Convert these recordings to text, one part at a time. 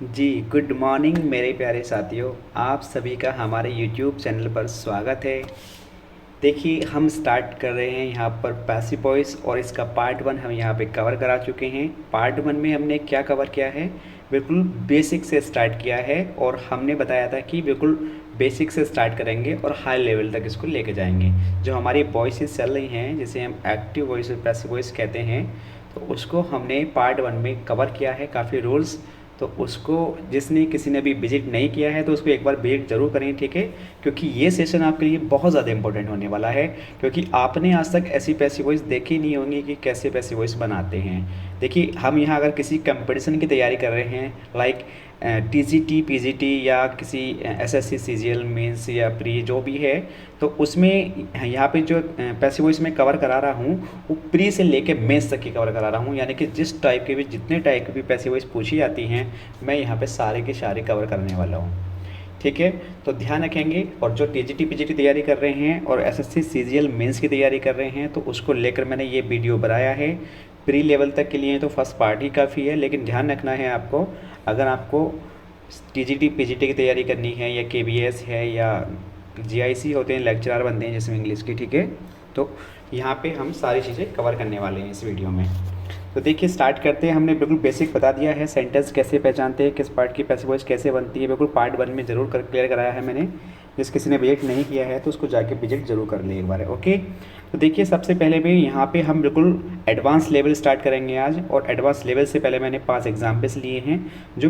जी, good morning मेरे प्यारे साथियों। आप सभी का हमारे यूट्यूब चैनल पर स्वागत है। देखिए, हम स्टार्ट कर रहे हैं यहाँ पर पैसिव वॉइस और इसका पार्ट 1 हम यहाँ पे कवर करा चुके हैं। पार्ट 1 में हमने क्या कवर किया है, बिल्कुल बेसिक से स्टार्ट किया है और हमने बताया था कि बिल्कुल बेसिक से स्टार्ट करेंगे और हाई लेवल तक इसको लेके जाएंगे। जो हमारी वॉइसेस चल रही हैं, जिसे हम एक्टिव वॉइस और पैसिव वॉइस कहते हैं, तो उसको हमने पार्ट 1 में कवर किया है, काफ़ी रूल्स। तो उसको जिसने किसी ने भी विजिट नहीं किया है तो उसको एक बार विजिट ज़रूर करें, ठीक है। क्योंकि ये सेशन आपके लिए बहुत ज़्यादा इंपॉर्टेंट होने वाला है, क्योंकि आपने आज तक ऐसी पैसिव वॉइस देखी नहीं होंगी कि कैसे पैसिव वॉइस बनाते हैं। देखिए, हम यहाँ अगर किसी कंपटीशन की तैयारी कर रहे हैं, लाइक टीजीटी पीजीटी या किसी एसएससी सीजीएल मेंस या प्री जो भी है, तो उसमें यहाँ पे जो पैसिव वॉइस में कवर करा रहा हूँ वो प्री से लेके मेंस तक की कवर करा रहा हूँ। यानी कि जिस टाइप के भी जितने टाइप की भी पैसिव वॉइस पूछी जाती हैं, मैं यहाँ पे सारे के सारे कवर करने वाला हूँ, ठीक है। तो ध्यान रखेंगे। और जो टीजीटी पीजीटी तैयारी कर रहे हैं और एसएससी सीजीएल मेंस की तैयारी कर रहे हैं, तो उसको लेकर मैंने ये वीडियो बनाया है। प्री लेवल तक के लिए तो फर्स्ट पार्ट ही काफ़ी है, लेकिन ध्यान रखना है आपको, अगर आपको टीजीटी पीजीटी की तैयारी करनी है या केबीएस है या जीआईसी होते हैं, लेक्चरर बनते हैं जिसमें इंग्लिश की, ठीक है। तो यहाँ पे हम सारी चीज़ें कवर करने वाले हैं इस वीडियो में। तो देखिए, स्टार्ट करते हैं। हमने बिल्कुल बेसिक बता दिया है, सेंटेंस कैसे पहचानते हैं, किस पार्ट की पैसिव वॉइस कैसे बनती है, बिल्कुल पार्ट 1 में ज़रूर क्लियर कराया है मैंने। जिस किसी ने विजिट नहीं किया है तो उसको जाके विजिट ज़रूर कर ले एक बार, ओके। तो देखिए, सबसे पहले भी यहाँ पे हम बिल्कुल एडवांस लेवल स्टार्ट करेंगे आज। और एडवांस लेवल से पहले मैंने 5 एग्जाम्पल्स लिए हैं जो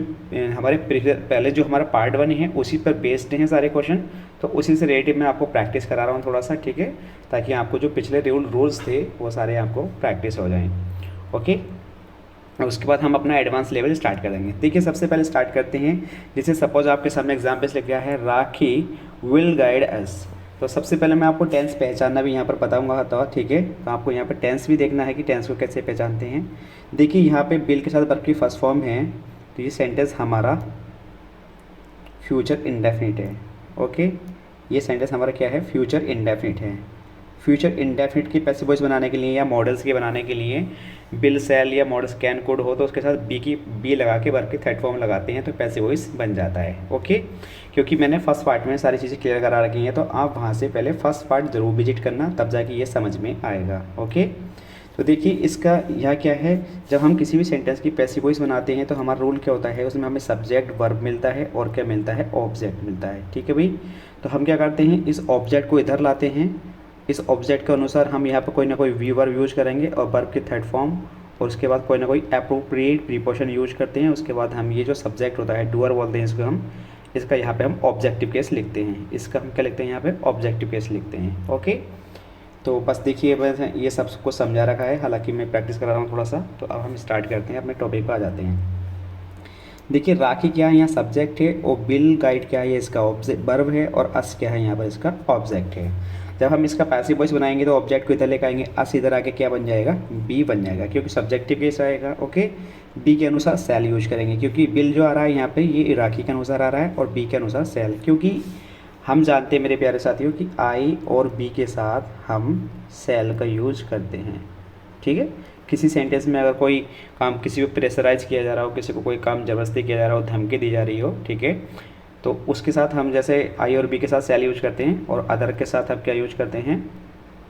हमारे पहले जो हमारा पार्ट 1 है उसी पर बेस्ड हैं सारे क्वेश्चन। तो उसी से रिलेटेड मैं आपको प्रैक्टिस करा रहा हूँ थोड़ा सा, ठीक है, ताकि आपको जो पिछले रूल्स थे वो सारे आपको प्रैक्टिस हो जाएँ, ओके। और उसके बाद हम अपना एडवांस लेवल स्टार्ट कर देंगे। देखिए, सबसे पहले स्टार्ट करते हैं। जैसे सपोज आपके सामने एग्जाम्पल्स लिख गया है, राखी विल गाइड अस। तो सबसे पहले मैं आपको टेंस पहचानना भी यहाँ पर बताऊंगा, तो ठीक है। तो आपको यहाँ पर टेंस भी देखना है कि टेंस को कैसे पहचानते हैं। देखिए, यहाँ पे विल के साथ वर्ब की फर्स्ट फॉर्म है, तो ये सेंटेंस हमारा फ्यूचर इंडेफिनिट है, ओके। ये सेंटेंस हमारा क्या है, फ्यूचर इंडेफिनिट है। फ्यूचर इंडेफिनिट की पैसिव वॉइस बनाने के लिए या मॉडल्स के बनाने के लिए बिल सेल या मॉडल्स कैन कोड हो तो उसके साथ बी लगा के वर्ब की थर्ड फॉर्म लगाते हैं तो पैसिव वॉइस बन जाता है, ओके। क्योंकि मैंने फर्स्ट पार्ट में सारी चीज़ें क्लियर करा रखी हैं, तो आप वहाँ से पहले फर्स्ट पार्ट ज़रूर विजिट करना, तब जाके ये समझ में आएगा, ओके। तो देखिए, इसका यह क्या है, जब हम किसी भी सेंटेंस की पैसिव वॉइस बनाते हैं तो हमारा रूल क्या होता है, उसमें हमें सब्जेक्ट वर्ब मिलता है और क्या मिलता है, ऑब्जेक्ट मिलता है, ठीक है भाई। तो हम क्या करते हैं, इस ऑब्जेक्ट को इधर लाते हैं। इस ऑब्जेक्ट के अनुसार हम यहाँ पर कोई ना कोई वी वर्ब यूज करेंगे और वर्ब की थर्ड फॉर्म, और उसके बाद कोई ना कोई अप्रोप्रिएट प्रीपोजिशन यूज करते हैं। उसके बाद हम ये जो सब्जेक्ट होता है, डूअर बोलते हैं इसको हम, इसका यहाँ पे हम ऑब्जेक्टिव केस लिखते हैं। इसका हम क्या लिखते हैं, यहाँ पे ऑब्जेक्टिव केस लिखते हैं, ओके। तो बस देखिए, बस ये सब कुछ समझा रखा है, हालांकि मैं प्रैक्टिस करा रहा हूँ थोड़ा सा। तो अब हम स्टार्ट करते हैं, अपने टॉपिक पर आ जाते हैं। देखिए, राखी क्या है, यहाँ सब्जेक्ट है, और बिल गाइड क्या है, ये इसका ऑब्जेक्ट वर्ब है, और अस क्या है, यहाँ पर इसका ऑब्जेक्ट है। जब हम इसका पैसिव वॉइस बनाएंगे तो ऑब्जेक्ट को इधर लेकर आएंगे, अस इधर आके क्या बन जाएगा, बी बन जाएगा, क्योंकि सब्जेक्टिव केस आएगा, ओके। बी के अनुसार सेल यूज करेंगे, क्योंकि बिल जो आ रहा है यहाँ पे ये राखी के अनुसार आ रहा है, और बी के अनुसार सेल, क्योंकि हम जानते हैं मेरे प्यारे साथियों कि आई और बी के साथ हम सेल का यूज करते हैं, ठीक है। किसी सेंटेंस में अगर कोई काम किसी को प्रेशराइज किया जा रहा हो, किसी को कोई काम ज़बरदस्ती किया जा रहा हो, धमकी दी जा रही हो, ठीक है, तो उसके साथ हम जैसे आई और बी के साथ सेल यूज करते हैं, और अदर के साथ हम क्या यूज करते हैं,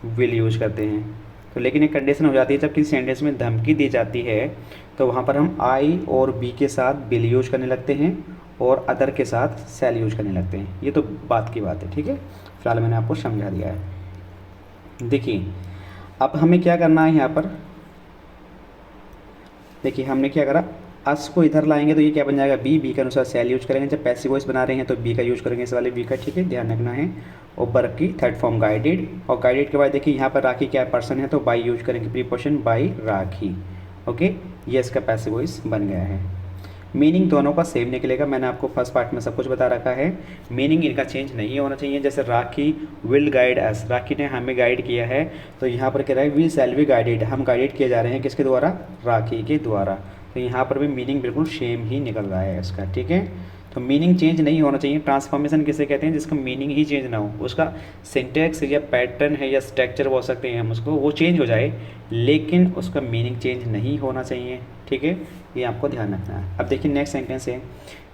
विल यूज करते हैं। तो लेकिन एक कंडीशन हो जाती है, जब किसी सेंटेंस में धमकी दी जाती है तो वहाँ पर हम आई और बी के साथ विल यूज करने लगते हैं और अदर के साथ सेल यूज करने लगते हैं। ये तो बात की बात है, ठीक है। फिलहाल मैंने आपको समझा दिया है। देखिए, अब हमें क्या करना है यहाँ पर, देखिए हमने क्या करा, अस को इधर लाएंगे तो ये क्या बन जाएगा, बी के अनुसार सेल यूज करेंगे। जब पैसिव वॉइस बना रहे हैं तो बी का यूज करेंगे, इस वाले बी का, ठीक है, ध्यान रखना है। और वर्ब की थर्ड फॉर्म गाइडेड, और गाइडेड के बाद देखिए यहाँ पर राखी क्या पर्सन है, तो बाई यूज करेंगे, प्रीपोजिशन बाई राखी, ओके। ये इसका पैसिव वॉइस बन गया है। मीनिंग दोनों का सेम निकलेगा, मैंने आपको फर्स्ट पार्ट में सब कुछ बता रखा है। मीनिंग इनका चेंज नहीं होना चाहिए। जैसे राखी विल गाइड अस, राखी ने हमें गाइड किया है, तो यहाँ पर कह रहा है वी शैल बी गाइडेड, हम गाइडेड किए जा रहे हैं किसके द्वारा, राखी के द्वारा। तो यहाँ पर भी मीनिंग बिल्कुल सेम ही निकल रहा है इसका, ठीक है। तो मीनिंग चेंज नहीं होना चाहिए। ट्रांसफॉर्मेशन किसे कहते हैं? जिसका मीनिंग ही चेंज ना हो, उसका सिंटैक्स या पैटर्न है या स्ट्रक्चर बोल सकते हैं हम उसको, वो चेंज हो जाए लेकिन उसका मीनिंग चेंज नहीं होना चाहिए। ठीक है, ये आपको ध्यान रखना है। अब देखिए नेक्स्ट सेंटेंस है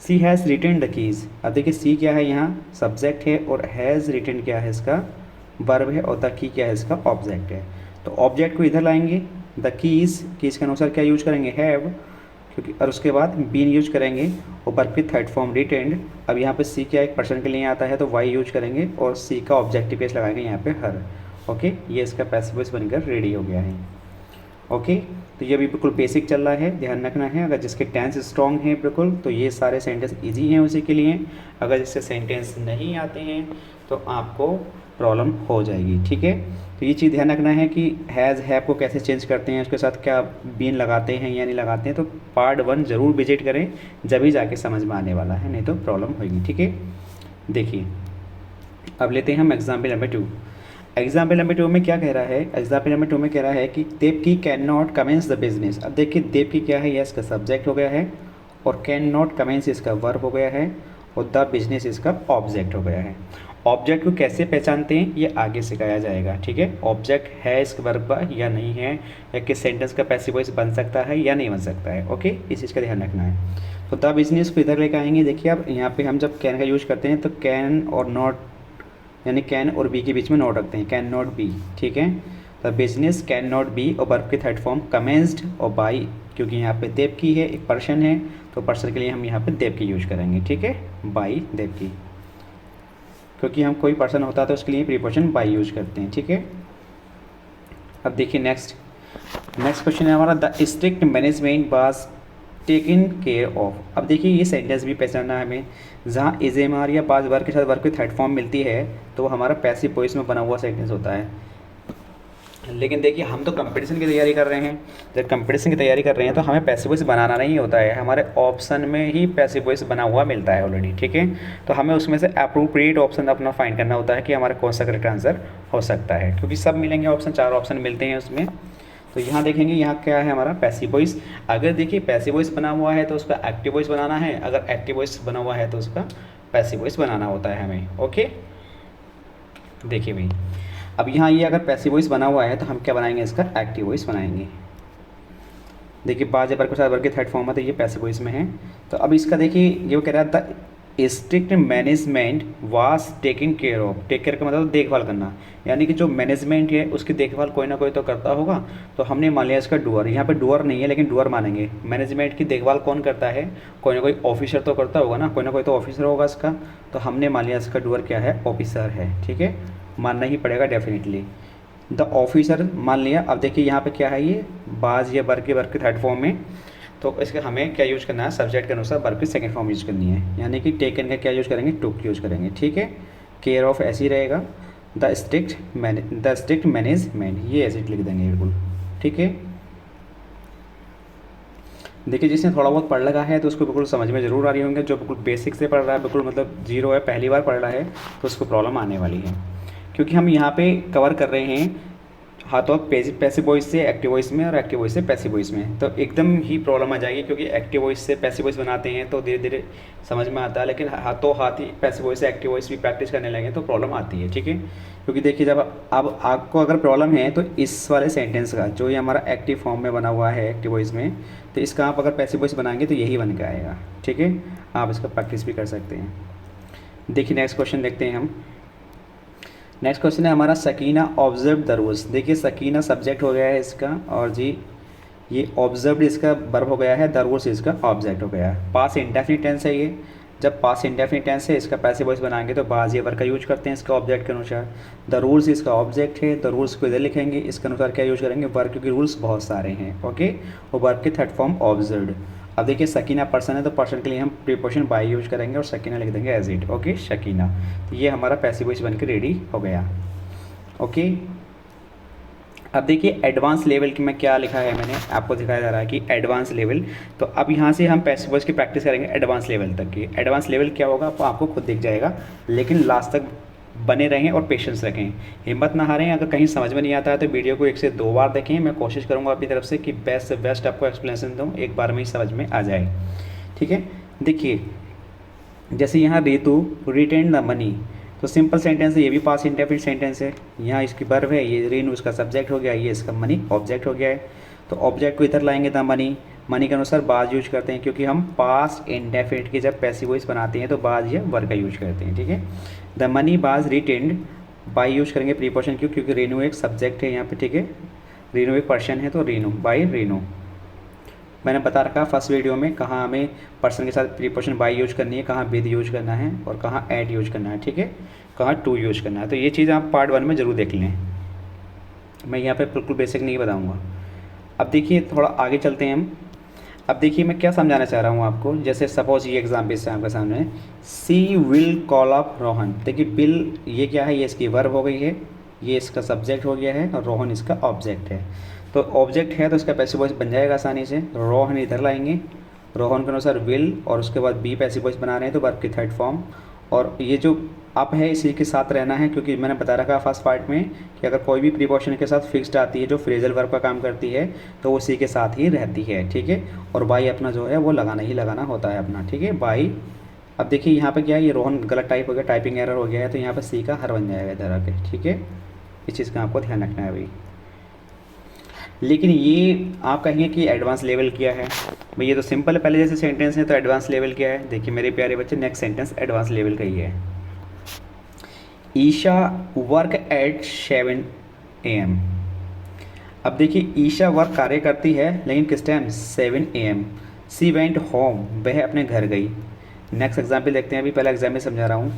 सी हैज़ रिटन द कीज़। अब देखिए सी क्या है, यहाँ सब्जेक्ट है, और हैज़ रिटन क्या है, इसका वर्ब है, और द की क्या है, इसका ऑब्जेक्ट है। तो ऑब्जेक्ट को इधर लाएंगे, द कीज़ के अनुसार क्या यूज करेंगे, हैव, क्योंकि और उसके बाद बीन यूज करेंगे, और वर्ब की थर्ड फॉर्म रिटेंड। अब यहाँ पे सी क्या एक पर्सन के लिए आता है तो वाई यूज करेंगे, और सी का ऑब्जेक्टिव केस लगाएंगे यहाँ पे हर। ओके, ये इसका पैसिव वॉइस बनकर रेडी हो गया है। ओके, तो ये भी बिल्कुल बेसिक चल रहा है, ध्यान रखना है। अगर जिसके टेंस स्ट्रॉन्ग है बिल्कुल, तो ये सारे सेंटेंस इजी हैं उसी के लिए। अगर जिससे सेंटेंस नहीं आते हैं तो आपको प्रॉब्लम हो जाएगी। ठीक है, तो ये चीज़ ध्यान रखना है कि हैज़ हैव को कैसे चेंज करते हैं, उसके साथ क्या बीन लगाते हैं या नहीं लगाते हैं। तो पार्ट 1 ज़रूर विजिट करें, जब ही जाके समझ में आने वाला है, नहीं तो प्रॉब्लम होगी। ठीक है, देखिए अब लेते हैं हम एग्जाम्पल नंबर 2। एग्जाम्पल नंबर 2 में क्या कह रहा है, एग्जाम्पल नंबर 2 में कह रहा है कि Devaki can not commence the business. अब देखिए देवकी क्या है, यह इसका सब्जेक्ट हो गया है, और कैन नॉट कमेंस इसका वर्ब हो गया है, और द बिजनेस इसका ऑब्जेक्ट हो गया है। ऑब्जेक्ट को कैसे पहचानते हैं ये आगे सिखाया जाएगा। ठीक है, ऑब्जेक्ट है इस वर्ब का या नहीं है, या किस सेंटेंस का पैसिव वॉइस बन सकता है या नहीं बन सकता है। ओके, इस चीज़ का ध्यान रखना है। तो द बिजनेस को इधर लेकर आएंगे। देखिए अब यहाँ पे हम जब कैन का यूज करते हैं तो कैन और नॉट, यानी कैन और बी के बीच में नॉट रखते हैं, कैन नॉट बी। ठीक है, the business can not be, और वर्ब की थर्ड फॉर्म कमेंस्ड और बाई, क्योंकि यहाँ पे देवकी है, एक पर्सन है, तो पर्सन के लिए हम यहाँ पे देवकी यूज करेंगे। ठीक है, बाई देवकी, क्योंकि हम कोई पर्सन होता है तो उसके लिए प्रीपोजिशन बाई यूज करते हैं। ठीक है, अब देखिए नेक्स्ट क्वेश्चन है हमारा, the strict management was taken care of. अब देखिए ये सेंटेंस भी पहचानना है हमें, जहाँ इज एम आर या बाज वर्ग के साथ वर्ग की थर्ड फॉर्म मिलती है तो वो हमारा पैसिव वॉइस में बना हुआ सेंटेंस होता है। लेकिन देखिए हम तो कंपटीशन की तैयारी कर रहे हैं, जब कंपटीशन की तैयारी कर रहे हैं तो हमें पैसिव वॉइस बनाना नहीं होता है, हमारे ऑप्शन में ही पैसिव वॉइस बना हुआ मिलता है ऑलरेडी। ठीक है, तो हमें उसमें से अप्रोप्रिएट ऑप्शन अपना फाइंड करना होता है कि हमारा कौन सा करेक्ट आंसर हो सकता है, क्योंकि सब मिलेंगे ऑप्शन, 4 ऑप्शन मिलते हैं उसमें। तो यहाँ देखेंगे यहाँ क्या है हमारा पैसिव वॉइस। अगर देखिए पैसिव वॉइस बना हुआ है तो उसका एक्टिव वॉइस बनाना है, अगर एक्टिव वॉइस बना हुआ है तो उसका पैसिव वॉइस बनाना होता है हमें। ओके, देखिए भाई अब यहाँ ये अगर पैसिव वॉइस बना हुआ है तो हम क्या बनाएंगे, इसका एक्टिव वॉइस बनाएंगे। देखिए बाज वर्ग के साथ वर्ग की थर्ड फॉर्म है तो ये पैसिव वॉइस में है। तो अब इसका देखिए ये कह रहा था strict management was taking care of. Take care का मतलब देखभाल करना, यानी कि जो मैनेजमेंट है उसकी देखभाल कोई ना कोई तो करता होगा। तो हमने मान लिया इसका डूअर, यहाँ पे डूअर नहीं है लेकिन डूअर मानेंगे। मैनेजमेंट की देखभाल कौन करता है, कोई ना कोई ऑफिसर तो करता होगा ना, कोई ना कोई तो ऑफिसर होगा इसका। तो हमने मान लिया इसका डूअर क्या है, ऑफिसर है। ठीक है, मानना ही पड़ेगा डेफिनेटली, द ऑफिसर मान लिया। अब देखिए यहाँ पे क्या है, ये बाज या वर्ग के थर्ड फॉर्म में, तो इसके हमें क्या यूज करना है, सब्जेक्ट के अनुसार वर्ब की सेकंड फॉर्म यूज करनी है, यानी कि टेकन का क्या यूज करेंगे, टुक यूज करेंगे। ठीक है, केयर ऑफ ऐसे ही रहेगा, द स्ट्रिक्ट मैनेजमेंट ये ऐसे लिख देंगे बिल्कुल। ठीक है, देखिए जिसने थोड़ा बहुत पढ़ लगा है तो उसको बिल्कुल समझ में ज़रूर आ रही होंगे, जो बिल्कुल बेसिक से पढ़ रहा है, बिल्कुल मतलब जीरो है, पहली बार पढ़ रहा है, तो उसको प्रॉब्लम आने वाली है, क्योंकि हम यहाँ पे कवर कर रहे हैं हाँ तो पैसिव वॉइस से एक्टिव वॉइस में और एक्टिव वॉइस से पैसिव वॉइस में, तो एकदम ही प्रॉब्लम आ जाएगी, क्योंकि एक्टिव वॉइस से पैसिव वॉइस बनाते हैं तो धीरे धीरे समझ में आता है, लेकिन हाथों हाथ ही पैसिव वॉइस से एक्टिव वॉइस भी प्रैक्टिस करने लगे तो प्रॉब्लम आती है। ठीक है, क्योंकि देखिए जब अब आपको अगर प्रॉब्लम है तो इस वाले सेंटेंस का जो ये हमारा एक्टिव फॉर्म में बना हुआ है एक्टिव वॉइस में, तो इसका आप अगर पैसिव वॉइस बनाएंगे तो यही बन के आएगा। ठीक है, आप इसका प्रैक्टिस भी कर सकते हैं। देखिए नेक्स्ट क्वेश्चन देखते हैं हम। नेक्स्ट क्वेश्चन है हमारा, सकीना ऑब्जर्व द रूल्स। देखिए सकीना सब्जेक्ट हो गया है इसका, और जी ये ऑब्जर्व इसका वर्ब हो गया है, द रूल्स इसका ऑब्जेक्ट हो गया है। पास इंडेफिनिट टेंस है ये, जब पास इंडेफिनिट टेंस है इसका पैसिव वॉइस बनाएंगे तो बाज ये वर्ब का यूज करते हैं इसका ऑब्जेक्ट के अनुसार। द रूल्स इसका ऑब्जेक्ट है, द रूल्स को इधर लिखेंगे, इसके अनुसार क्या यूज करेंगे, वर्ब, क्योंकि रूल्स बहुत सारे हैं। ओके, और वर्ब की थर्ड फॉर्म ऑब्जर्व्ड। अब देखिए सकीना पर्सन है तो पर्सन के लिए हम प्रीपोजिशन बाय यूज करेंगे और सकीना लिख देंगे एज इट। ओके, शकीना, तो ये हमारा पैसिव वॉइस बनकर रेडी हो गया। ओके, अब देखिए एडवांस लेवल की में क्या लिखा है, मैंने आपको दिखाया जा रहा है कि एडवांस लेवल। तो अब यहाँ से हम पैसिव वॉइस की प्रैक्टिस करेंगे एडवांस लेवल तक की। एडवांस लेवल क्या होगा आपको खुद दिख जाएगा, लेकिन लास्ट तक बने रहें और पेशेंस रखें, हिम्मत ना हारें। अगर कहीं समझ में नहीं आता है तो वीडियो को 1 से 2 बार देखें, मैं कोशिश करूँगा अपनी तरफ से कि बेस्ट से बेस्ट आपको एक्सप्लेनेशन दूँ, एक बार में ही समझ में आ जाए। ठीक है, देखिए जैसे यहाँ रितु रिटेन द मनी, तो सिंपल सेंटेंस है, ये भी पास्ट इंडेफिनिट सेंटेंस है। यहाँ इसकी वर्ब है, ये रेनू उसका सब्जेक्ट हो गया, ये इसका मनी ऑब्जेक्ट हो गया है। तो ऑब्जेक्ट को इधर लाएंगे द मनी, मनी के अनुसार बाज यूज करते हैं, क्योंकि हम पास्ट इंडेफिनिट की जब पैसिव वॉइस बनाते हैं तो बाज या वर्ब का यूज करते हैं, ठीक है। द मनी बाज रिटेन्ड बाई यूज करेंगे प्रीपोजिशन, क्यों, क्योंकि रेनू एक सब्जेक्ट है यहाँ पे, ठीक है। रेनू एक पर्सन है, तो रेनू बाई रेनू। मैंने बता रखा फर्स्ट वीडियो में कहाँ हमें पर्सन के साथ प्रीपोजिशन बाई यूज करनी है, कहाँ विद यूज करना है और कहाँ एट यूज करना है, ठीक है, कहाँ टू यूज करना है। तो ये चीज़ आप पार्ट 1 में ज़रूर देख लें, मैं यहाँ पे बिल्कुल बेसिक नहीं बताऊँगा। अब देखिए थोड़ा आगे चलते हैं हम। अब देखिए मैं क्या समझाना चाह रहा हूँ आपको। जैसे सपोज ये एग्जाम्पल से आपके सामने, सी विल कॉल अप रोहन। देखिए बिल ये क्या है, ये इसकी वर्ब हो गई है, ये इसका सब्जेक्ट हो गया है और रोहन इसका ऑब्जेक्ट है। तो ऑब्जेक्ट है तो इसका पैसिव वॉइस बन जाएगा आसानी से। रोहन इधर लाएंगे, रोहन के अनुसार विल और उसके बाद बी पैसिव वॉइस बना रहे हैं तो वर्ब की थर्ड फॉर्म। और ये जो अप है इसी के साथ रहना है, क्योंकि मैंने बता रखा फर्स्ट पार्ट में कि अगर कोई भी प्रीपोजिशन के साथ फिक्स्ड आती है जो फ्रेजल वर्ब का काम करती है तो वो उसी के साथ ही रहती है, ठीक है। और बाई अपना जो है वो लगाना ही लगाना होता है अपना, ठीक है, बाई। अब देखिए यहाँ पे क्या है, ये रोहन गलत टाइप हो गया, टाइपिंग एरर हो गया है, तो यहाँ पे सी का हर बन जाएगा इधर आके, ठीक है। इस चीज़ का आपको ध्यान रखना है भाई। लेकिन ये आप कहेंगे कि एडवांस लेवल क्या है भाई, ये तो सिंपल है, पहले जैसे सेंटेंस है, तो एडवांस लेवल क्या है। देखिए मेरे प्यारे बच्चे, नेक्स्ट सेंटेंस एडवांस लेवल का ही है। Isha work at 7 AM। अब देखिए ईशा वर्क कार्य करती है लेकिन किस time, 7 AM। She went home, वह अपने घर गई। नेक्स्ट एग्जाम्पल देखते हैं, अभी पहला एग्जाम्पल समझा रहा हूँ।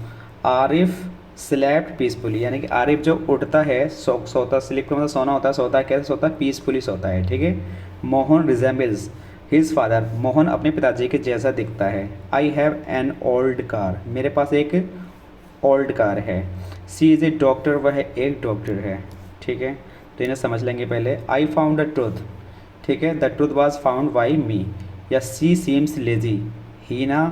आरिफ स्लेप्ट पीसफुली, यानी कि आरिफ जो उठता है सोता, स्लीप का मतलब सोना होता है, सोता है कैसे सोता है, पीसफुली सोता है, ठीक है। Mohan resembles his father, Mohan अपने पिताजी के जैसा दिखता है। I have an old car, मेरे पास एक ओल्ड कार है। सी इज़ ए डॉक्टर, वह एक डॉक्टर है, ठीक है। तो इन्हें समझ लेंगे पहले। आई फाउंड द ट्रूथ, ठीक है, the truth was found by me. या सी सीम्स लेजी, हीना,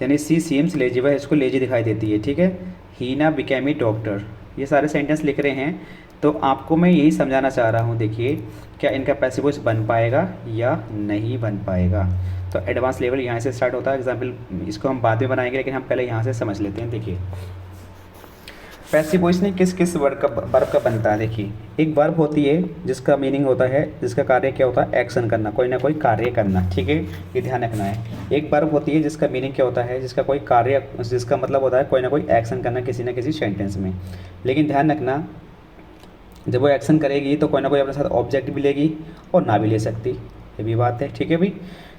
यानी सी सीम्स लेजी, वह इसको लेजी दिखाई देती है, ठीक है। हीना बिकेम ए डॉक्टर। ये सारे सेंटेंस लिख रहे हैं, तो आपको मैं यही समझाना चाह रहा हूँ। देखिए क्या इनका पैसिव वॉइस बन पाएगा या नहीं बन पाएगा। तो एडवांस लेवल यहाँ से स्टार्ट होता है। एग्जाम्पल इसको हम बाद में बनाएंगे, लेकिन हम पहले यहाँ से समझ लेते हैं। देखिए पैसिव वॉइस नहीं किस किस वर्ब का बनता है। देखिए एक वर्ब होती है जिसका मीनिंग होता है, जिसका कार्य क्या होता है, एक्शन करना, कोई ना कोई कार्य करना, ठीक है, ये ध्यान रखना है। एक वर्ब होती है जिसका मीनिंग क्या होता है, जिसका कोई कार्य, जिसका मतलब होता है कोई ना कोई एक्शन करना किसी ना किसी सेंटेंस में। लेकिन ध्यान रखना जब वो एक्शन करेगी तो कोई ना कोई अपने साथ ऑब्जेक्ट भी लेगी और ना भी ले सकती, ये भी बात है, ठीक है भाई।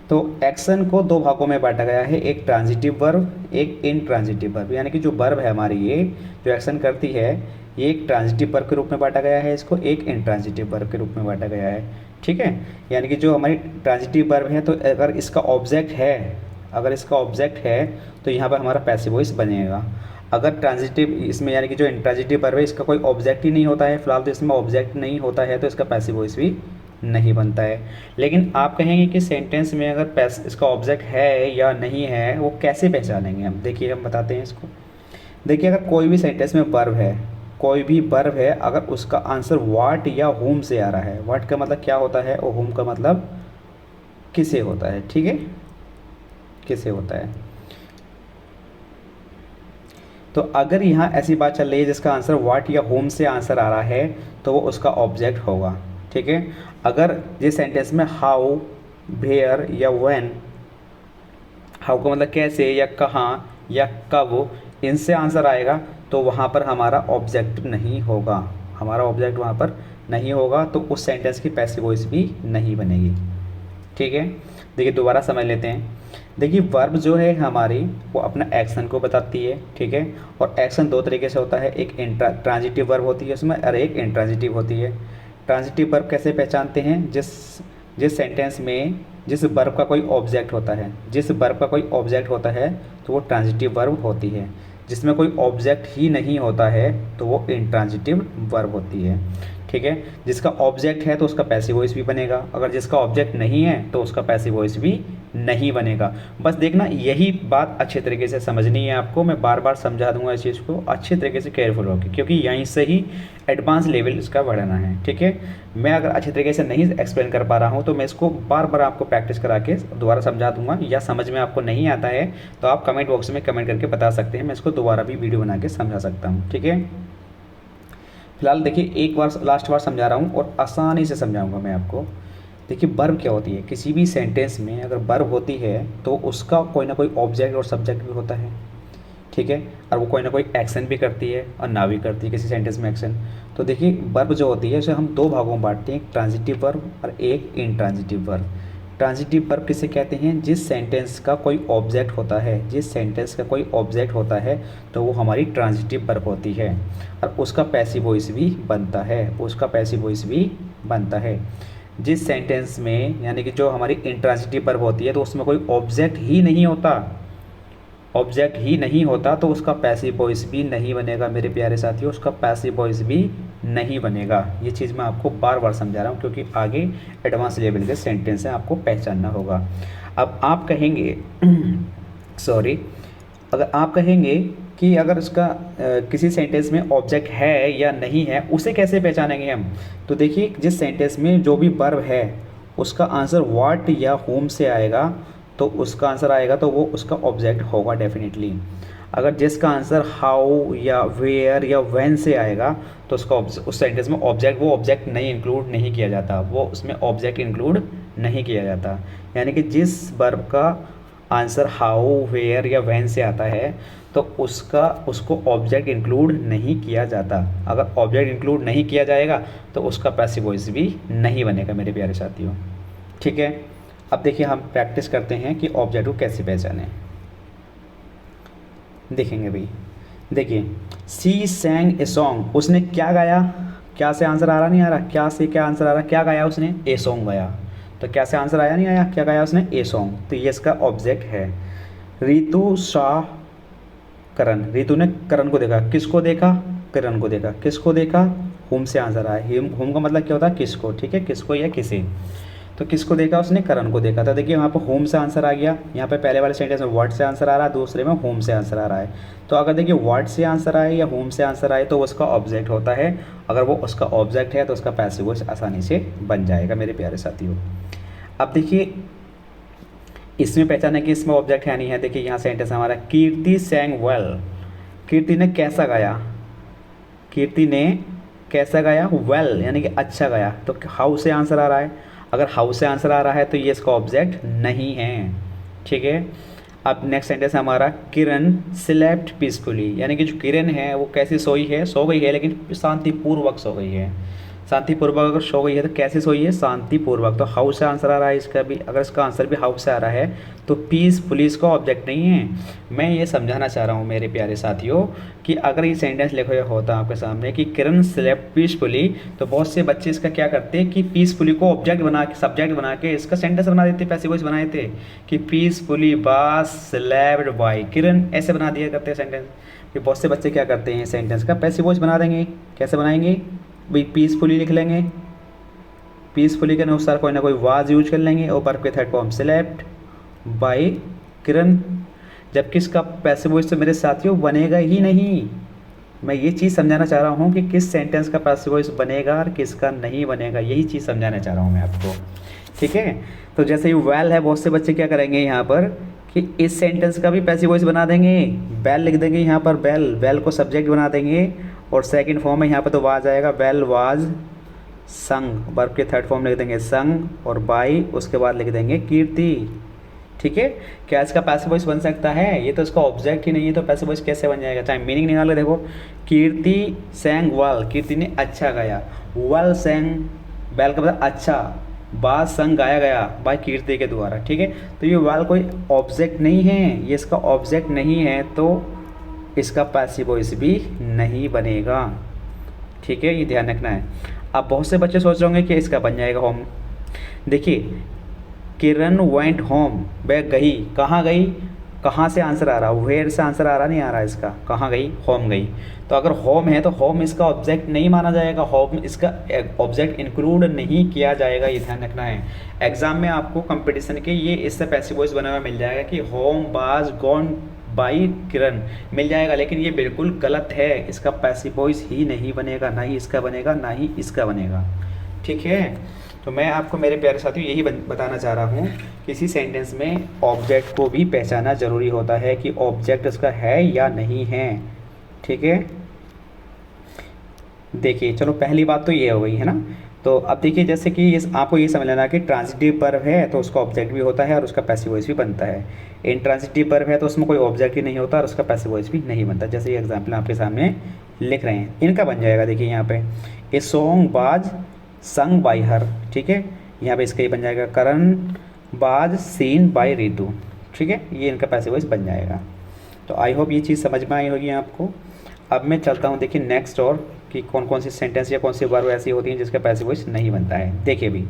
तो एक्शन को दो भागों में बांटा गया है, एक ट्रांजिटिव वर्ब, एक इनट्रांजिटिव वर्ब। यानी कि जो वर्ब है हमारी, ये जो एक्शन करती है, ये एक ट्रांजिटिव वर्ब के रूप में बांटा गया है, इसको एक इनट्रांजिटिव वर्ब के रूप में बांटा गया है, ठीक है। यानी कि जो हमारी ट्रांजिटिव वर्ब है, तो अगर इसका ऑब्जेक्ट है, अगर इसका ऑब्जेक्ट है तो यहाँ पर हमारा पैसिव वॉइस बनेगा। अगर ट्रांजिटिव इसमें, यानी कि जो इंट्रांजिटिव वर्ब है, इसका कोई ऑब्जेक्ट ही नहीं होता है, फिलहाल तो इसमें ऑब्जेक्ट नहीं होता है, तो इसका पैसिव वॉइस भी नहीं बनता है। लेकिन आप कहेंगे कि सेंटेंस में अगर इसका ऑब्जेक्ट है या नहीं है, वो कैसे पहचानेंगे हम। देखिए हम बताते हैं इसको। देखिए अगर कोई भी सेंटेंस में वर्ब है, कोई भी वर्ब है, अगर उसका आंसर व्हाट या होम से आ रहा है, व्हाट का मतलब क्या होता है और होम का मतलब किसे होता है, ठीक है, किसे होता है। तो अगर यहाँ ऐसी बात चल रही है जिसका आंसर व्हाट या होम से आंसर आ रहा है, तो वो उसका ऑब्जेक्ट होगा, ठीक है। अगर जिस सेंटेंस में हाउ, वेयर या व्हेन, हाउ का मतलब कैसे या कहाँ या कब, इनसे आंसर आएगा तो वहाँ पर हमारा ऑब्जेक्ट नहीं होगा, हमारा ऑब्जेक्ट वहाँ पर नहीं होगा, तो उस सेंटेंस की पैसिव वॉइस भी नहीं बनेगी, ठीक है। देखिए दोबारा समझ लेते हैं। देखिए वर्ब जो है हमारी, वो अपना एक्शन को बताती है, ठीक है। और एक्शन दो तरीके से होता है, एक ट्रांजिटिव वर्ब होती है उसमें, और एक इंट्रांजिटिव होती है। ट्रांजिटिव वर्ब कैसे पहचानते हैं, जिस सेंटेंस में जिस वर्ब का कोई ऑब्जेक्ट होता है, जिस वर्ब का कोई ऑब्जेक्ट होता है तो वो ट्रांजिटिव वर्ब होती है। जिसमें कोई ऑब्जेक्ट ही नहीं होता है तो वो इंट्रांजिटिव वर्ब होती है, ठीक है। जिसका ऑब्जेक्ट है तो उसका पैसिव वॉइस भी बनेगा, अगर जिसका ऑब्जेक्ट नहीं है तो उसका पैसिव वॉइस भी नहीं बनेगा। बस देखना, यही बात अच्छे तरीके से समझनी है आपको। मैं बार बार समझा दूंगा इस चीज़ को अच्छे तरीके से, केयरफुल होकर, क्योंकि यहीं से ही एडवांस लेवल इसका बढ़ना है। ठीक है, मैं अगर अच्छे तरीके से नहीं एक्सप्लेन कर पा रहा हूँ तो मैं इसको बार बार आपको प्रैक्टिस करा के दोबारा समझा दूंगा, या समझ में आपको नहीं आता है तो आप कमेंट बॉक्स में कमेंट करके बता सकते हैं, मैं इसको दोबारा भी वीडियो बना के समझा सकता हूँ। ठीक है, फिलहाल देखिए एक बार लास्ट बार समझा रहा हूँ और आसानी से समझाऊंगा मैं आपको। देखिए वर्ब क्या होती है, किसी भी सेंटेंस में अगर वर्ब होती है तो उसका कोई ना कोई ऑब्जेक्ट और सब्जेक्ट भी होता है। ठीक है, और वो कोई ना कोई एक्शन भी करती है और ना भी करती है किसी सेंटेंस में एक्शन। तो देखिए वर्ब जो होती है उसे हम दो भागों में बांटते हैं, एक ट्रांजिटिव वर्ब और एक इंट्रांजिटिव वर्ब। ट्रांजिटिव वर्ब किसे कहते हैं, जिस सेंटेंस का कोई ऑब्जेक्ट होता है, जिस सेंटेंस का कोई ऑब्जेक्ट होता है तो वो हमारी ट्रांजिटिव वर्ब होती है और उसका पैसिव वॉइस भी बनता है, उसका पैसिव वॉइस भी बनता है। जिस सेंटेंस में यानी कि जो हमारी इंट्रांजिटिव वर्ब होती है तो उसमें कोई ऑब्जेक्ट ही नहीं होता, ऑब्जेक्ट ही नहीं होता तो उसका पैसिव वॉइस भी नहीं बनेगा मेरे प्यारे साथियों, उसका पैसिव वॉइस भी नहीं बनेगा। ये चीज़ मैं आपको बार बार समझा रहा हूँ क्योंकि आगे एडवांस लेवल के सेंटेंस हैं, आपको पहचानना होगा। अब आप कहेंगे सॉरी, अगर आप कहेंगे कि अगर उसका किसी सेंटेंस में ऑब्जेक्ट है या नहीं है उसे कैसे पहचानेंगे हम, तो देखिए जिस सेंटेंस में जो भी वर्ब है उसका आंसर व्हाट या होम से आएगा तो उसका आंसर आएगा तो वो उसका ऑब्जेक्ट होगा डेफिनेटली। अगर जिसका आंसर हाउ या वेयर या व्हेन से आएगा तो उसका उस सेंटेंस में ऑब्जेक्ट, वो ऑब्जेक्ट नहीं इंक्लूड नहीं किया जाता, वो उसमें ऑब्जेक्ट इंक्लूड नहीं किया जाता। यानी कि जिस वर्ब का आंसर हाउ वेयर या व्हेन से आता है तो उसको ऑब्जेक्ट इंक्लूड नहीं किया जाता। अगर ऑब्जेक्ट इंक्लूड नहीं किया जाएगा तो उसका पैसिव वॉइस भी नहीं बनेगा मेरे प्यारे साथियों। ठीक है, अब देखिए हम प्रैक्टिस करते हैं कि ऑब्जेक्ट को कैसे पहचानें। देखेंगे भाई, देखिए सी सैंग ए सॉन्ग, उसने क्या गाया, क्या से आंसर आ रहा नहीं आ रहा, क्या से क्या आंसर आ रहा, क्या गाया उसने, ए सॉन्ग गाया। तो क्या से आंसर आया नहीं आया, क्या गाया उसने, ए सॉन्ग, तो ये इसका ऑब्जेक्ट है। रितु शाह करण, रितु ने करण को देखा, किसको देखा, करण को देखा, किसको देखा, होम से आंसर आया। होम का मतलब क्या होता है, किसको। ठीक है, किसको या किसे, तो किसको देखा उसने, करण को देखा। तो देखिए यहाँ पर होम से आंसर आ गया, यहाँ पे पहले वाले सेंटेंस में व्हाट से आंसर आ रहा है, दूसरे में होम से आंसर आ रहा है। तो अगर देखिए व्हाट से आंसर आए या होम से आंसर आए तो वो उसका ऑब्जेक्ट होता है। अगर वो उसका ऑब्जेक्ट है तो उसका पैसिव वॉइस आसानी से बन जाएगा मेरे प्यारे साथियों। अब देखिए इसमें पहचाने कि इसमें ऑब्जेक्ट है नहीं है। देखिए यहाँ सेंटेंस हमारा, कीर्ति सैंग वेल, कीर्ति ने कैसा गाया, कीर्ति ने कैसा गाया, वेल यानी कि अच्छा गाया। तो हाउ से आंसर आ रहा है, अगर हाउ से आंसर आ रहा है तो ये इसका ऑब्जेक्ट नहीं है। ठीक है, अब नेक्स्ट सेंटेंस हमारा, किरण स्लेप्ट पीसफुली, यानी कि जो किरण है वो कैसी सोई है, सो गई है लेकिन शांतिपूर्वक सो गई है। शांतिपूर्वक अगर सो गई है तो कैसे सोई है, शांतिपूर्वक। तो हाउ से आंसर आ रहा है इसका भी, अगर इसका आंसर भी हाउ से आ रहा है तो पीसफुली इसका ऑब्जेक्ट नहीं है। मैं ये समझाना चाह रहा हूँ मेरे प्यारे साथियों कि अगर ये सेंटेंस लिखा हुआ होता आपके सामने कि किरण स्लेप्ट पीसफुली, तो बहुत से बच्चे इसका क्या करते हैं कि पीसफुली को ऑब्जेक्ट बना के, सब्जेक्ट बना के इसका सेंटेंस बना देते, पैसिव वॉइस बना देते कि पीसफुली बास स्लेप्ड बाय किरण, ऐसे बना दिया करते हैं सेंटेंस। फिर बहुत से बच्चे क्या करते हैं सेंटेंस का पैसिव वॉइस बना देंगे। कैसे बनाएंगे भाई, पीसफुली लिख लेंगे, पीसफुली के अनुसार कोई ना कोई वाज यूज कर लेंगे और वर्ब के थर्ड फॉर्म स्लेप्ट बाय किरण, जबकि इसका पैसिव वॉइस तो मेरे साथियों बनेगा ही नहीं। मैं ये चीज़ समझाना चाह रहा हूँ कि किस सेंटेंस का पैसिव वॉइस बनेगा और किसका नहीं बनेगा, यही चीज़ समझाना चाह रहा हूँ मैं आपको। ठीक है, तो जैसे ये वेल है, बहुत से बच्चे क्या करेंगे यहाँ पर कि इस सेंटेंस का भी पैसिव वॉइस बना देंगे, बेल लिख देंगे यहाँ पर, बेल, बेल को सब्जेक्ट बना देंगे और सेकंड फॉर्म में यहाँ पर तो वाज आएगा, बेल वाज संग, वर्ब के थर्ड फॉर्म लिख देंगे संग और बाई, उसके बाद लिख देंगे कीर्ति। ठीक है, क्या इसका पैसिव वॉइस बन सकता है, ये तो इसका ऑब्जेक्ट ही नहीं है तो पैसिव वॉइस कैसे बन जाएगा। चाहे मीनिंग निकालो, देखो कीर्ति सैंग वेल, कीर्ति ने अच्छा गाया, वेल सैंग, वेल का मतलब अच्छा, बाज संग गाया गया बाय कीर्ति के द्वारा। ठीक है, तो ये वेल कोई ऑब्जेक्ट नहीं है, ये इसका ऑब्जेक्ट नहीं है तो इसका पैसिव वॉइस भी नहीं बनेगा। ठीक है, ये ध्यान रखना है। अब बहुत से बच्चे सोच रहे होंगे कि इसका बन जाएगा होम। देखिए किरण वेंट होम, वह गई, कहाँ गई, कहाँ से आंसर आ रहा है, वेयर से आंसर आ रहा नहीं आ रहा इसका, कहाँ गई, होम गई। तो अगर होम है तो होम इसका ऑब्जेक्ट नहीं माना जाएगा, होम इसका ऑब्जेक्ट इंक्लूड नहीं किया जाएगा, ये ध्यान रखना है। एग्जाम में आपको कंपटीशन के ये इससे पैसिव वॉइस बना हुआ मिल जाएगा कि होम वाज गॉन बाई किरण मिल जाएगा, लेकिन ये बिल्कुल गलत है। इसका पैसिव वॉइस ही नहीं बनेगा, ना ही इसका बनेगा, ना ही इसका बनेगा, ठीक है। तो मैं आपको मेरे प्यारे साथियों यही बताना चाह रहा हूँ, किसी सेंटेंस में ऑब्जेक्ट को भी पहचाना ज़रूरी होता है कि ऑब्जेक्ट उसका है या नहीं है, ठीक है। देखिए चलो पहली बात तो ये हो गई है ना। तो अब देखिए जैसे कि आपको ये समझ लेना कि ट्रांजिटिव वर्ब है तो उसका ऑब्जेक्ट भी होता है और उसका पैसिव वॉइस भी बनता है। इंट्रांजिटिव वर्ब है तो उसमें कोई ऑब्जेक्ट ही नहीं होता और उसका पैसिव वॉइस भी नहीं बनता। जैसे ये एग्जाम्पल आपके सामने लिख रहे हैं, इनका बन जाएगा। देखिए यहाँ पे ए सॉन्ग बाज संग बाई हर, ठीक है। यहाँ पे इसका ये बन जाएगा करण बाज सीन बाई रितु, ठीक है। ये इनका पैसिव वॉइस बन जाएगा। तो आई होप ये चीज़ समझ में आई होगी आपको। अब मैं चलता हूँ देखिए नेक्स्ट और कि कौन कौन सी सेंटेंस या कौन सी वर्ब ऐसी होती हैं जिसका पैसिव वॉइस नहीं बनता है। देखिए भी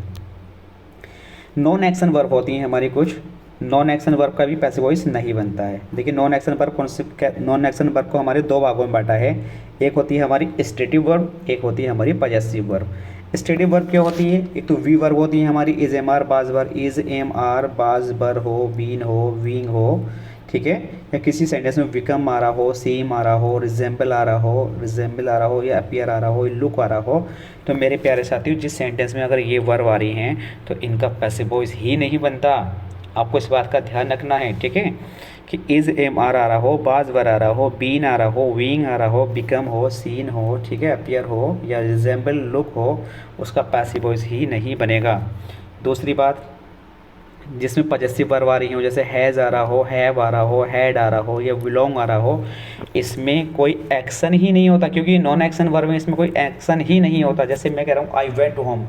नॉन एक्शन वर्ब होती हैं हमारी कुछ, नॉन एक्शन वर्ब का भी पैसिव वॉइस नहीं बनता है। देखिए नॉन एक्शन वर्ब कौन सी, नॉन एक्शन वर्ब को हमारे दो भागों में बांटा है। एक होती है हमारी स्टेटिव वर्ब, एक होती है हमारी पजेसिव वर्ब। स्टेटिव वर्ब क्या होती है, एक तो वी वर्ब होती है हमारी, इज एम आर बाज वर, इज एम आर बाज बर हो, बीन हो, विंग हो, ठीक है। या किसी सेंटेंस में बिकम आ रहा हो, सीम आ रहा हो, रिजेंबल आ रहा हो या अपीयर आ रहा हो, लुक आ रहा हो। तो मेरे प्यारे साथियों जिस सेंटेंस में अगर ये वर्ब आ रही हैं तो इनका पैसिव वॉइस ही नहीं बनता। आपको इस बात का ध्यान रखना है, ठीक है, कि इज एम आर आ रहा हो, बाज वर आ रहा हो, बीन आ रहा हो, विंग आ रहा हो, बिकम हो, सीन हो, ठीक है, अपीयर हो या रिजेंबल लुक हो, उसका पैसिव वॉइस ही नहीं बनेगा। दूसरी बात, जिसमें पजेसिव वर्ब आ रही हो, जैसे हैज़ आ रहा हो, हैव आ रहा हो, हैड आ रहा हो या बिलोंग आ रहा हो, इसमें कोई एक्शन ही नहीं होता, क्योंकि नॉन एक्शन वर्ब में इसमें कोई एक्शन ही नहीं होता। जैसे मैं कह रहा हूँ आई वेंट होम,